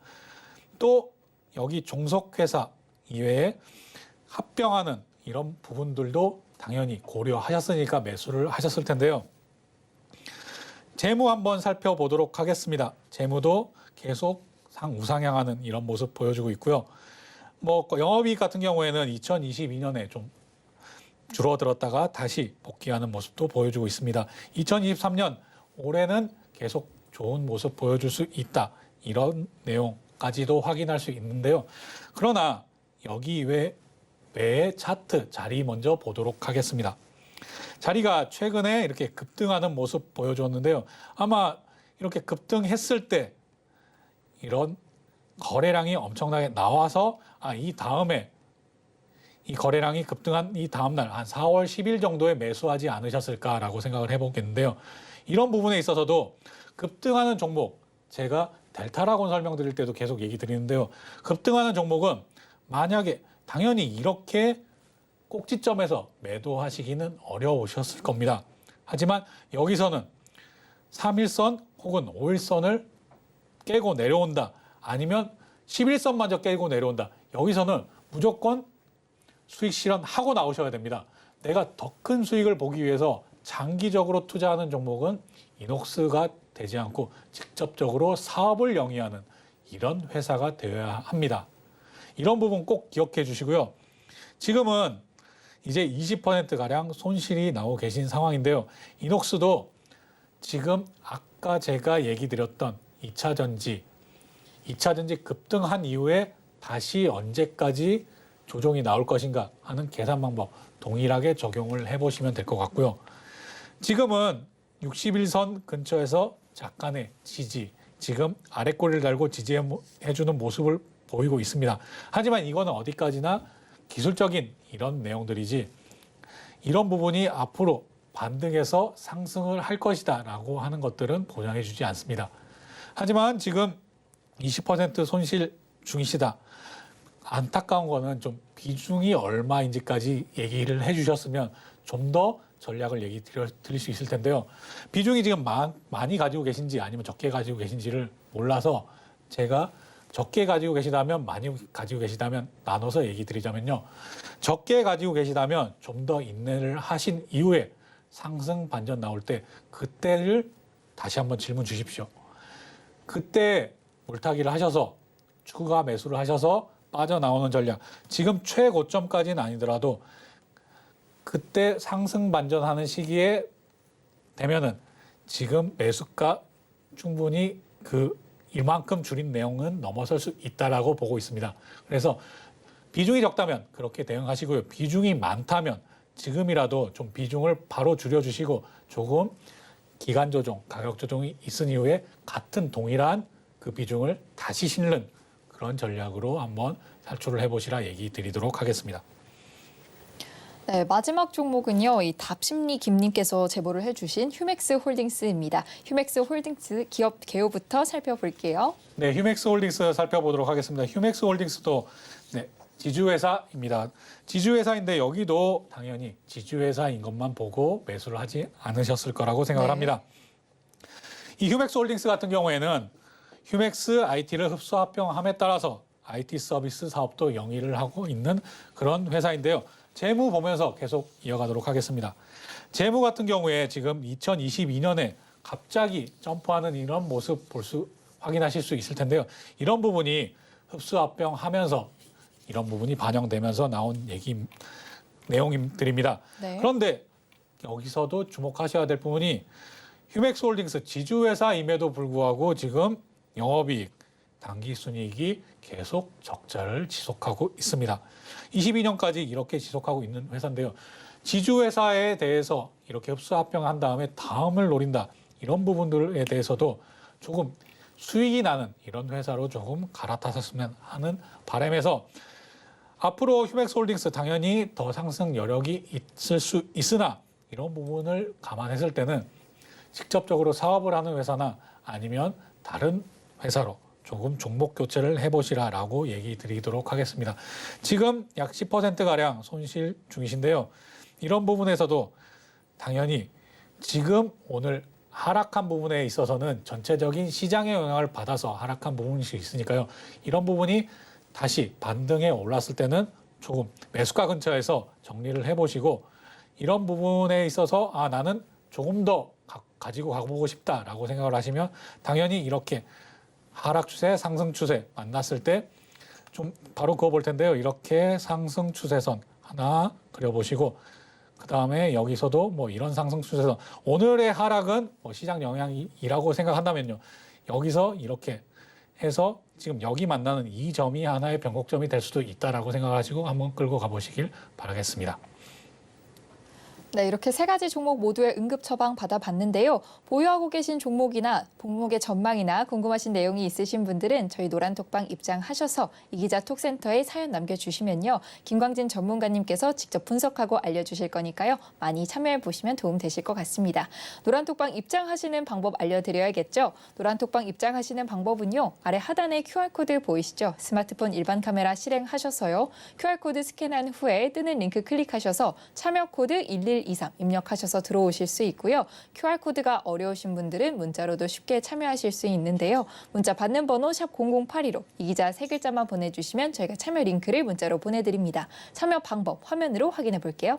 또 여기 종속회사 이외에 합병하는 이런 부분들도 당연히 고려하셨으니까 매수를 하셨을 텐데요. 재무 한번 살펴보도록 하겠습니다. 재무도 계속 우상향하는 이런 모습 보여주고 있고요. 영업이익 같은 경우에는 2022년에 좀 줄어들었다가 다시 복귀하는 모습도 보여주고 있습니다. 2023년 올해는 계속 좋은 모습 보여줄 수 있다. 이런 내용 정도까지도 확인할 수 있는데요. 그러나 여기 외의 차트 자리 먼저 보도록 하겠습니다. 자리가 최근에 이렇게 급등하는 모습 보여줬는데요. 아마 이렇게 급등했을 때 이런 거래량이 엄청나게 나와서 이 다음에 이 거래량이 급등한 이 다음 날 한 4월 10일 정도에 매수하지 않으셨을까라고 생각을 해보겠는데요. 이런 부분에 있어서도 급등하는 종목, 제가 델타라고 설명드릴 때도 계속 얘기 드리는데요. 급등하는 종목은 만약에 당연히 이렇게 꼭지점에서 매도하시기는 어려우셨을 겁니다. 하지만 여기서는 3일선 혹은 5일선을 깨고 내려온다. 아니면 11선마저 깨고 내려온다. 여기서는 무조건 수익 실현하고 나오셔야 됩니다. 내가 더 큰 수익을 보기 위해서 장기적으로 투자하는 종목은 이녹스가 되지 않고 직접적으로 사업을 영위하는 이런 회사가 되어야 합니다. 이런 부분 꼭 기억해 주시고요. 지금은 이제 20%가량 손실이 나오고 계신 상황인데요. 이녹스도 지금 아까 제가 얘기 드렸던 2차 전지 급등한 이후에 다시 언제까지 조정이 나올 것인가 하는 계산 방법 동일하게 적용을 해보시면 될 것 같고요. 지금은 61선 근처에서 약간의 지지, 지금 아랫꼬리를 달고 지지해주는 모습을 보이고 있습니다. 하지만 이거는 어디까지나 기술적인 이런 내용들이지 이런 부분이 앞으로 반등해서 상승을 할 것이다 라고 하는 것들은 보장해 주지 않습니다. 하지만 지금 20% 손실 중이시다. 안타까운 거는 좀 비중이 얼마인지까지 얘기를 해주셨으면 좀 더 전략을 얘기 드릴 수 있을 텐데요. 비중이 지금 많이 가지고 계신지 아니면 적게 가지고 계신지를 몰라서 제가 적게 가지고 계시다면 많이 가지고 계시다면 나눠서 얘기 드리자면요. 적게 가지고 계시다면 좀 더 인내를 하신 이후에 상승 반전 나올 때 그때를 다시 한번 질문 주십시오. 그때 물타기를 하셔서 추가 매수를 하셔서 빠져나오는 전략. 지금 최고점까지는 아니더라도 그때 상승 반전하는 시기에 되면은 지금 매수가 충분히 이만큼 줄인 내용은 넘어설 수 있다라고 보고 있습니다. 그래서 비중이 적다면 그렇게 대응하시고요. 비중이 많다면 지금이라도 좀 비중을 바로 줄여주시고 조금 기간 조정, 가격 조정이 있은 이후에 같은 동일한 그 비중을 다시 실는 그런 전략으로 한번 살출을 해보시라 얘기 드리도록 하겠습니다. 네, 마지막 종목은요. 이 답심리 김님께서 제보를 해주신 휴맥스 홀딩스입니다. 휴맥스 홀딩스 기업 개요부터 살펴볼게요. 네, 휴맥스 홀딩스 살펴보도록 하겠습니다. 휴맥스 홀딩스도 지주회사입니다. 지주회사인데 여기도 당연히 지주회사인 것만 보고 매수를 하지 않으셨을 거라고 생각을 합니다. 이 휴맥스 홀딩스 같은 경우에는 휴맥스 IT를 흡수 합병함에 따라서 IT 서비스 사업도 영위를 하고 있는 그런 회사인데요. 재무 보면서 계속 이어가도록 하겠습니다. 재무 같은 경우에 지금 2022년에 갑자기 점프하는 이런 모습 확인하실 수 있을 텐데요. 이런 부분이 흡수 합병하면서 이런 부분이 반영되면서 나온 내용들입니다. 네. 그런데 여기서도 주목하셔야 될 부분이 휴맥스 홀딩스 지주회사임에도 불구하고 지금 영업이익, 당기순이익이 계속 적자를 지속하고 있습니다. 22년까지 이렇게 지속하고 있는 회사인데요. 지주회사에 대해서 이렇게 흡수합병한 다음에 다음을 노린다. 이런 부분들에 대해서도 조금 수익이 나는 이런 회사로 조금 갈아타셨으면 하는 바람에서 앞으로 휴맥스 홀딩스 당연히 더 상승 여력이 있을 수 있으나 이런 부분을 감안했을 때는 직접적으로 사업을 하는 회사나 아니면 다른 회사로 조금 종목 교체를 해보시라라고 얘기 드리도록 하겠습니다. 지금 약 10%가량 손실 중이신데요. 이런 부분에서도 당연히 지금 오늘 하락한 부분에 있어서는 전체적인 시장의 영향을 받아서 하락한 부분일 수 있으니까요. 이런 부분이 다시 반등에 올랐을 때는 조금 매수가 근처에서 정리를 해보시고 이런 부분에 있어서 나는 조금 더 가지고 가보고 싶다라고 생각을 하시면 당연히 이렇게 하락 추세, 상승 추세 만났을 때 좀 바로 그어 볼 텐데요. 이렇게 상승 추세선 하나 그려보시고 그 다음에 여기서도 뭐 이런 상승 추세선 오늘의 하락은 뭐 시장 영향이라고 생각한다면요. 여기서 이렇게 해서 지금 여기 만나는 이 점이 하나의 변곡점이 될 수도 있다라고 생각하시고 한번 끌고 가보시길 바라겠습니다. 네, 이렇게 세 가지 종목 모두의 응급 처방 받아봤는데요. 보유하고 계신 종목이나 종목의 전망이나 궁금하신 내용이 있으신 분들은 저희 노란톡방 입장하셔서 이기자 톡센터에 사연 남겨주시면요. 김광진 전문가님께서 직접 분석하고 알려주실 거니까요. 많이 참여해보시면 도움 되실 것 같습니다. 노란톡방 입장하시는 방법 알려드려야겠죠. 노란톡방 입장하시는 방법은요. 아래 하단에 QR코드 보이시죠? 스마트폰 일반 카메라 실행하셔서요. QR코드 스캔한 후에 뜨는 링크 클릭하셔서 참여 코드 1123 입력하셔서 들어오실 수 있고요. QR코드가 어려우신 분들은 문자로도 쉽게 참여하실 수 있는데요. 문자 받는 번호 샵 0082로 이기자 세 글자만 보내주시면 저희가 참여 링크를 문자로 보내드립니다. 참여 방법 화면으로 확인해 볼게요.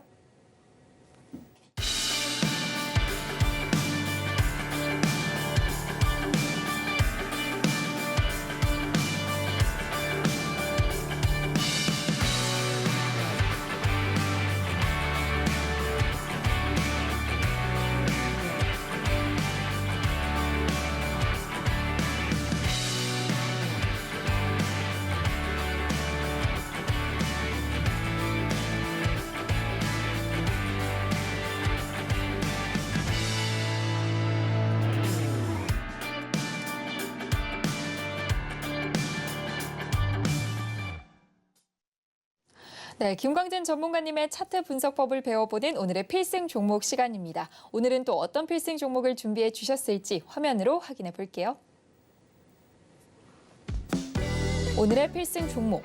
네, 김광진 전문가님의 차트 분석법을 배워보는 오늘의 필승 종목 시간입니다. 오늘은 또 어떤 필승 종목을 준비해 주셨을지 화면으로 확인해 볼게요. 오늘의 필승 종목.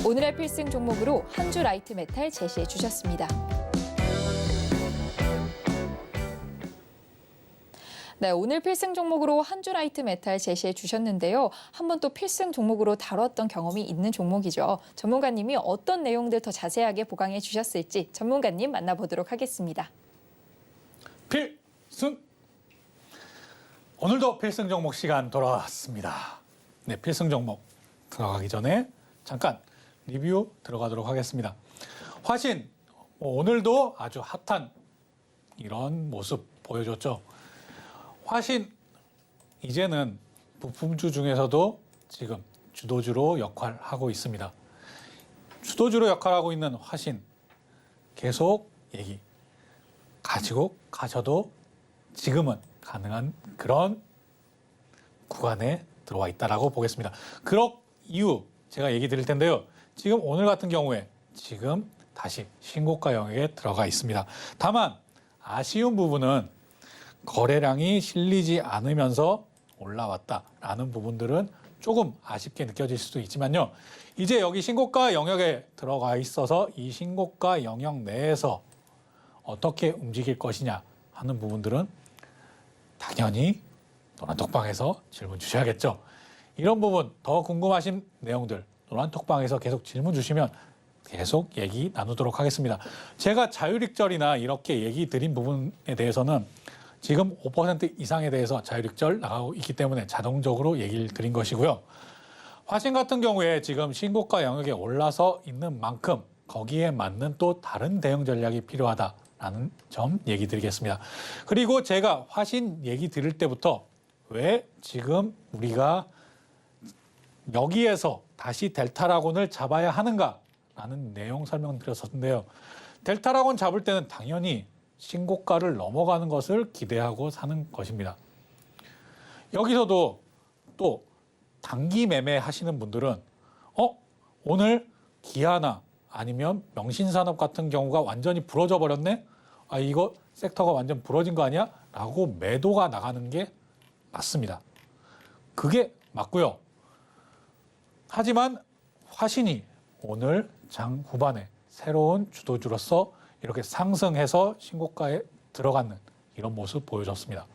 오늘의 필승 종목으로 한주 라이트 메탈 제시해 주셨습니다. 네, 오늘 필승 종목으로 한주 라이트 메탈 제시해 주셨는데요. 한번 또 필승 종목으로 다뤘던 경험이 있는 종목이죠. 전문가님이 어떤 내용들 더 자세하게 보강해 주셨을지 전문가님 만나보도록 하겠습니다. 필승! 오늘도 필승 종목 시간 돌아왔습니다. 네, 필승 종목 들어가기 전에 잠깐 리뷰 들어가도록 하겠습니다. 화신, 오늘도 아주 핫한 이런 모습 보여줬죠. 화신, 이제는 부품주 중에서도 지금 주도주로 역할하고 있습니다. 주도주로 역할하고 있는 화신, 계속 얘기 가지고 가셔도 지금은 가능한 그런 구간에 들어와 있다라고 보겠습니다. 그런 이유 제가 얘기 드릴 텐데요. 지금 오늘 같은 경우에 지금 다시 신고가 영역에 들어가 있습니다. 다만 아쉬운 부분은 거래량이 실리지 않으면서 올라왔다라는 부분들은 조금 아쉽게 느껴질 수도 있지만요. 이제 여기 신고가 영역에 들어가 있어서 이 신고가 영역 내에서 어떻게 움직일 것이냐 하는 부분들은 당연히 노란톡방에서 질문 주셔야겠죠. 이런 부분 더 궁금하신 내용들 노란톡방에서 계속 질문 주시면 계속 얘기 나누도록 하겠습니다. 제가 자율익절이나 이렇게 얘기 드린 부분에 대해서는 지금 5% 이상에 대해서 자율익절 나가고 있기 때문에 자동적으로 얘기를 드린 것이고요. 화신 같은 경우에 지금 신고가 영역에 올라서 있는 만큼 거기에 맞는 또 다른 대응 전략이 필요하다라는 점 얘기 드리겠습니다. 그리고 제가 화신 얘기 드릴 때부터 왜 지금 우리가 여기에서 다시 델타라곤을 잡아야 하는가라는 내용 설명드렸었는데요. 델타라곤 잡을 때는 당연히 신고가를 넘어가는 것을 기대하고 사는 것입니다. 여기서도 또 단기 매매 하시는 분들은 오늘 기아나 아니면 명신산업 같은 경우가 완전히 부러져 버렸네? 아, 이거 섹터가 완전 부러진 거 아니야? 라고 매도가 나가는 게 맞습니다. 그게 맞고요. 하지만 화신이 오늘 장 후반에 새로운 주도주로서 이렇게 상승해서 신고가에 들어가는 이런 모습 보여줬습니다.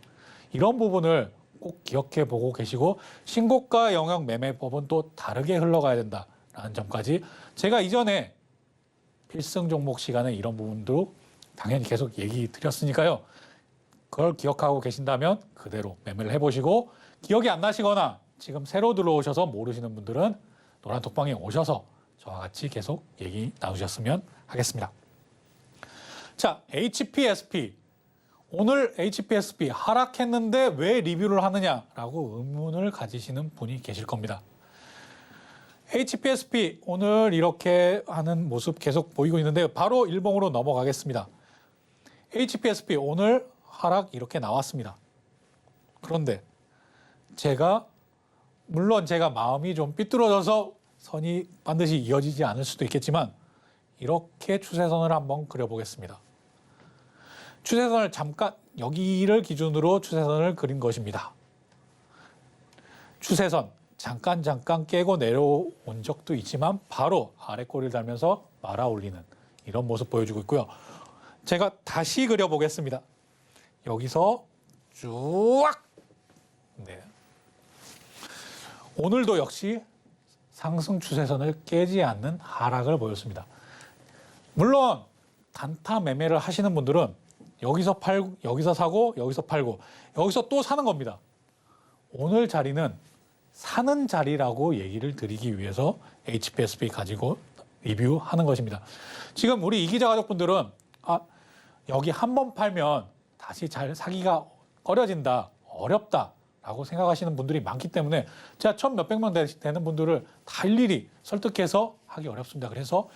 이런 부분을 꼭 기억해 보고 계시고 신고가 영역 매매법은 또 다르게 흘러가야 된다라는 점까지 제가 이전에 필승 종목 시간에 이런 부분도 당연히 계속 얘기 드렸으니까요. 그걸 기억하고 계신다면 그대로 매매를 해보시고 기억이 안 나시거나 지금 새로 들어오셔서 모르시는 분들은 노란톡방에 오셔서 저와 같이 계속 얘기 나누셨으면 하겠습니다. 자, HPSP 오늘 HPSP 하락했는데 왜 리뷰를 하느냐라고 의문을 가지시는 분이 계실 겁니다. HPSP 오늘 이렇게 하는 모습 계속 보이고 있는데요. 바로 일봉으로 넘어가겠습니다. HPSP 오늘 하락 이렇게 나왔습니다. 그런데 물론 제가 마음이 좀 삐뚤어져서 선이 반드시 이어지지 않을 수도 있겠지만 이렇게 추세선을 한번 그려보겠습니다. 추세선을 잠깐 여기를 기준으로 추세선을 그린 것입니다. 추세선 잠깐 깨고 내려온 적도 있지만 바로 아래 꼬리를 달면서 말아 올리는 이런 모습 보여주고 있고요. 제가 다시 그려보겠습니다. 여기서 쭉 네. 오늘도 역시 상승 추세선을 깨지 않는 하락을 보였습니다. 물론 단타 매매를 하시는 분들은 여기서 팔고 여기서 사고 여기서 팔고 여기서 또 사는 겁니다. 오늘 자리는 사는 자리라고 얘기를 드리기 위해서 HPSP 가지고 리뷰하는 것입니다. 지금 우리 이기자 가족분들은 여기 한번 팔면 다시 잘 사기가 어렵다라고 생각하시는 분들이 많기 때문에 제가 1,000몇백 명 되는 분들을 다 일일이 설득해서 하기 어렵습니다. 그래서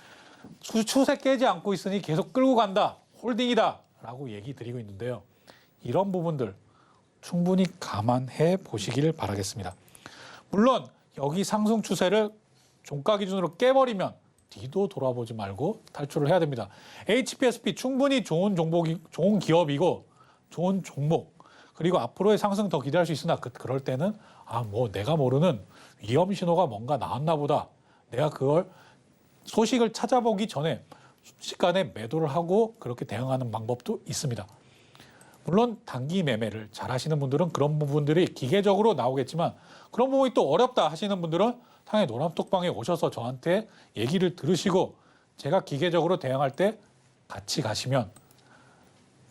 추세 깨지 않고 있으니 계속 끌고 간다, 홀딩이다 라고 얘기 드리고 있는데요. 이런 부분들 충분히 감안해 보시기를 바라겠습니다. 물론 여기 상승 추세를 종가 기준으로 깨버리면 뒤도 돌아보지 말고 탈출을 해야 됩니다. HPSP 충분히 좋은 기업이고 좋은 종목 그리고 앞으로의 상승 더 기대할 수 있으나 그럴 때는 내가 모르는 위험 신호가 뭔가 나왔나 보다. 내가 그걸 소식을 찾아보기 전에 순식간에 매도를 하고 그렇게 대응하는 방법도 있습니다. 물론 단기 매매를 잘 하시는 분들은 그런 부분들이 기계적으로 나오겠지만 그런 부분이 또 어렵다 하시는 분들은 당연히 노란톡방에 오셔서 저한테 얘기를 들으시고 제가 기계적으로 대응할 때 같이 가시면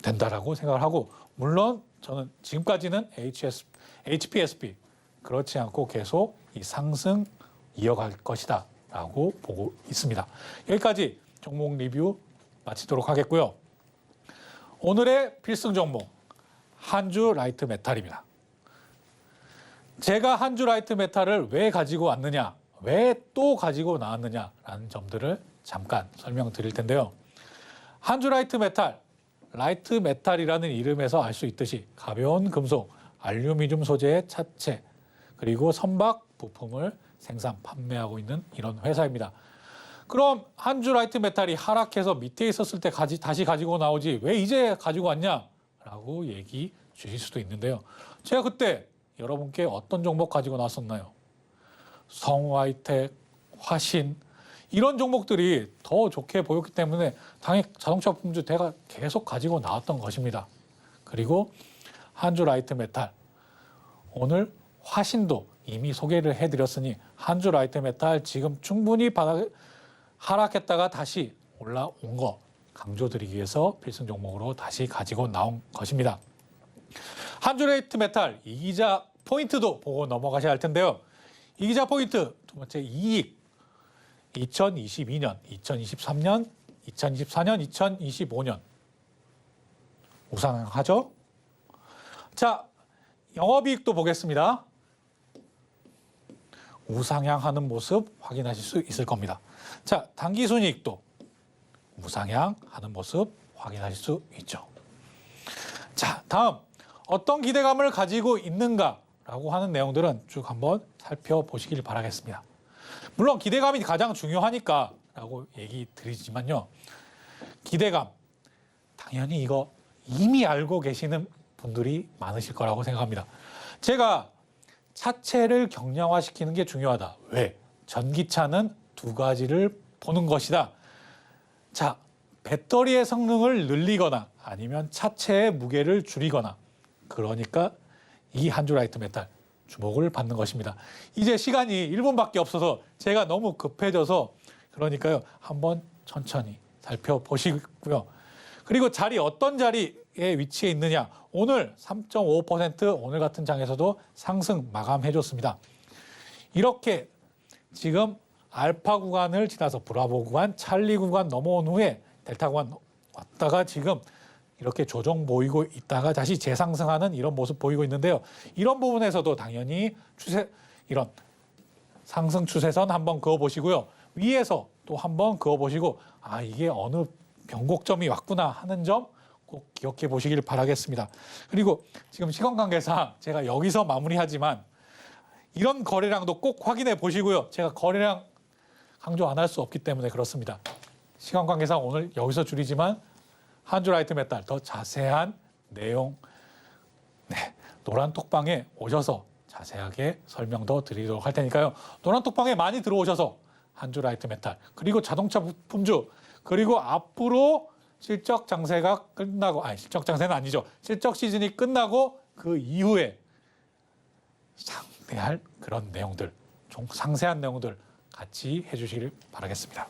된다라고 생각을 하고 물론 저는 지금까지는 HPSP 그렇지 않고 계속 이 상승 이어갈 것이다 라고 보고 있습니다. 여기까지 종목 리뷰 마치도록 하겠고요. 오늘의 필승 종목 한주 라이트 메탈입니다. 제가 한주 라이트 메탈을 왜 가지고 왔느냐, 왜 또 가지고 나왔느냐라는 점들을 잠깐 설명드릴 텐데요. 한주 라이트 메탈이라는 이름에서 알 수 있듯이 가벼운 금속, 알루미늄 소재의 차체, 그리고 선박 부품을 생산, 판매하고 있는 이런 회사입니다. 그럼 한주 라이트 메탈이 하락해서 밑에 있었을 때 다시 가지고 나오지 왜 이제 가지고 왔냐라고 얘기 주실 수도 있는데요. 제가 그때 여러분께 어떤 종목 가지고 나왔었나요? 성화이텍, 화신 이런 종목들이 더 좋게 보였기 때문에 당연히 자동차 품주 제가 계속 가지고 나왔던 것입니다. 그리고 한주 라이트 메탈 오늘 화신도 이미 소개를 해드렸으니 한주 라이트 메탈 지금 충분히 하락했다가 다시 올라온 거 강조드리기 위해서 필승 종목으로 다시 가지고 나온 것입니다. 한주 라이트 메탈 이기자 포인트도 보고 넘어가셔야 할 텐데요. 이기자 포인트 두 번째 이익 2022년, 2023년, 2024년, 2025년 우상하죠? 자, 영업이익도 보겠습니다. 우상향하는 모습 확인하실 수 있을 겁니다. 자, 당기순이익도 우상향하는 모습 확인하실 수 있죠. 자, 다음 어떤 기대감을 가지고 있는가라고 하는 내용들은 쭉 한번 살펴보시길 바라겠습니다. 물론 기대감이 가장 중요하니까라고 얘기 드리지만요. 기대감, 당연히 이거 이미 알고 계시는 분들이 많으실 거라고 생각합니다. 제가 차체를 경량화시키는 게 중요하다. 왜? 전기차는 두 가지를 보는 것이다. 자, 배터리의 성능을 늘리거나 아니면 차체의 무게를 줄이거나 그러니까 이 한주 라이트 메탈 주목을 받는 것입니다. 이제 시간이 1분밖에 없어서 제가 너무 급해져서 그러니까요. 한번 천천히 살펴보시고요. 그리고 어떤 자리에 위치해 있느냐. 오늘 3.5% 오늘 같은 장에서도 상승 마감해줬습니다. 이렇게 지금 알파 구간을 지나서 브라보 구간, 찰리 구간 넘어온 후에 델타 구간 왔다가 지금 이렇게 조정 보이고 있다가 다시 재상승하는 이런 모습 보이고 있는데요. 이런 부분에서도 당연히 이런 상승 추세선 한번 그어보시고요. 위에서 또 한번 그어보시고 이게 어느 변곡점이 왔구나 하는 점 꼭 기억해 보시길 바라겠습니다. 그리고 지금 시간 관계상 제가 여기서 마무리하지만 이런 거래량도 꼭 확인해 보시고요. 제가 거래량 강조 안 할 수 없기 때문에 그렇습니다. 시간 관계상 오늘 여기서 줄이지만 한 주 라이트 메탈 더 자세한 내용 노란 톡방에 오셔서 자세하게 설명 더 드리도록 할 테니까요. 노란 톡방에 많이 들어오셔서 한 주 라이트 메탈 그리고 자동차 부품주 그리고 앞으로 실적 장세가 끝나고 실적 장세는 아니죠. 실적 시즌이 끝나고 그 이후에 상대할 그런 내용들, 좀 상세한 내용들 같이 해주시길 바라겠습니다.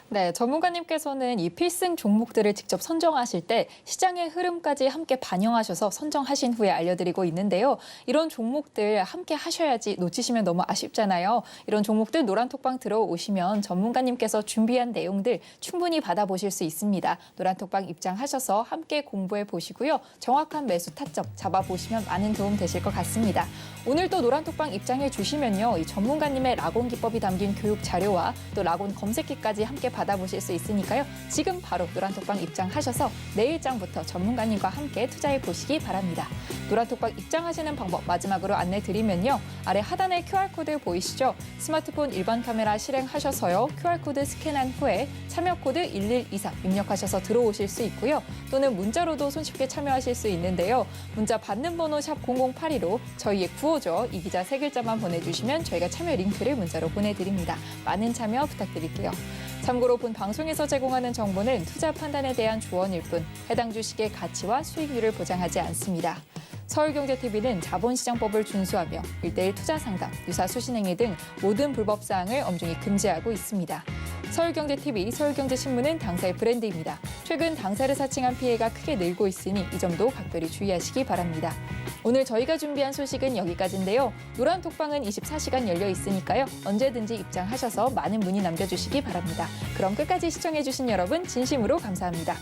네, 전문가님께서는 이 필승 종목들을 직접 선정하실 때 시장의 흐름까지 함께 반영하셔서 선정하신 후에 알려드리고 있는데요. 이런 종목들 함께 하셔야지 놓치시면 너무 아쉽잖아요. 이런 종목들 노란톡방 들어오시면 전문가님께서 준비한 내용들 충분히 받아보실 수 있습니다. 노란톡방 입장하셔서 함께 공부해 보시고요. 정확한 매수 타점 잡아보시면 많은 도움 되실 것 같습니다. 오늘 또 노란톡방 입장해 주시면요. 이 전문가님의 라곤 기법이 담긴 교육 자료와 또 라곤 검색기까지 함께 받아보실 수 있으니까요. 지금 바로 노란톡방 입장하셔서 내일장부터 전문가님과 함께 투자해 보시기 바랍니다. 노란톡방 입장하시는 방법 마지막으로 안내 드리면요. 아래 하단에 QR코드 보이시죠? 스마트폰 일반 카메라 실행하셔서요. QR코드 스캔한 후에 참여코드 1123 입력하셔서 들어오실 수 있고요. 또는 문자로도 손쉽게 참여하실 수 있는데요. 문자 받는 번호 샵 0082로 저희의 구호죠. 이 기자 3글자만 보내주시면 저희가 참여 링크를 문자로 보내드립니다. 많은 참여 부탁드릴게요. 참고로 본 방송에서 제공하는 정보는 투자 판단에 대한 조언일 뿐 해당 주식의 가치와 수익률을 보장하지 않습니다. 서울경제TV는 자본시장법을 준수하며 1:1 투자 상담, 유사 수신행위 등 모든 불법 사항을 엄중히 금지하고 있습니다. 서울경제TV, 서울경제신문은 당사의 브랜드입니다. 최근 당사를 사칭한 피해가 크게 늘고 있으니 이 점도 각별히 주의하시기 바랍니다. 오늘 저희가 준비한 소식은 여기까지인데요. 노란톡방은 24시간 열려 있으니까요. 언제든지 입장하셔서 많은 문의 남겨주시기 바랍니다. 그럼 끝까지 시청해주신 여러분 진심으로 감사합니다.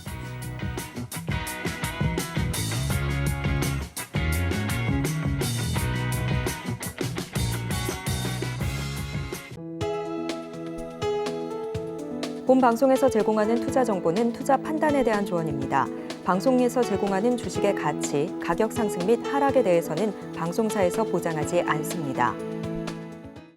본 방송에서 제공하는 투자 정보는 투자 판단에 대한 조언입니다. 방송에서 제공하는 주식의 가치, 가격 상승 및 하락에 대해서는 방송사에서 보장하지 않습니다.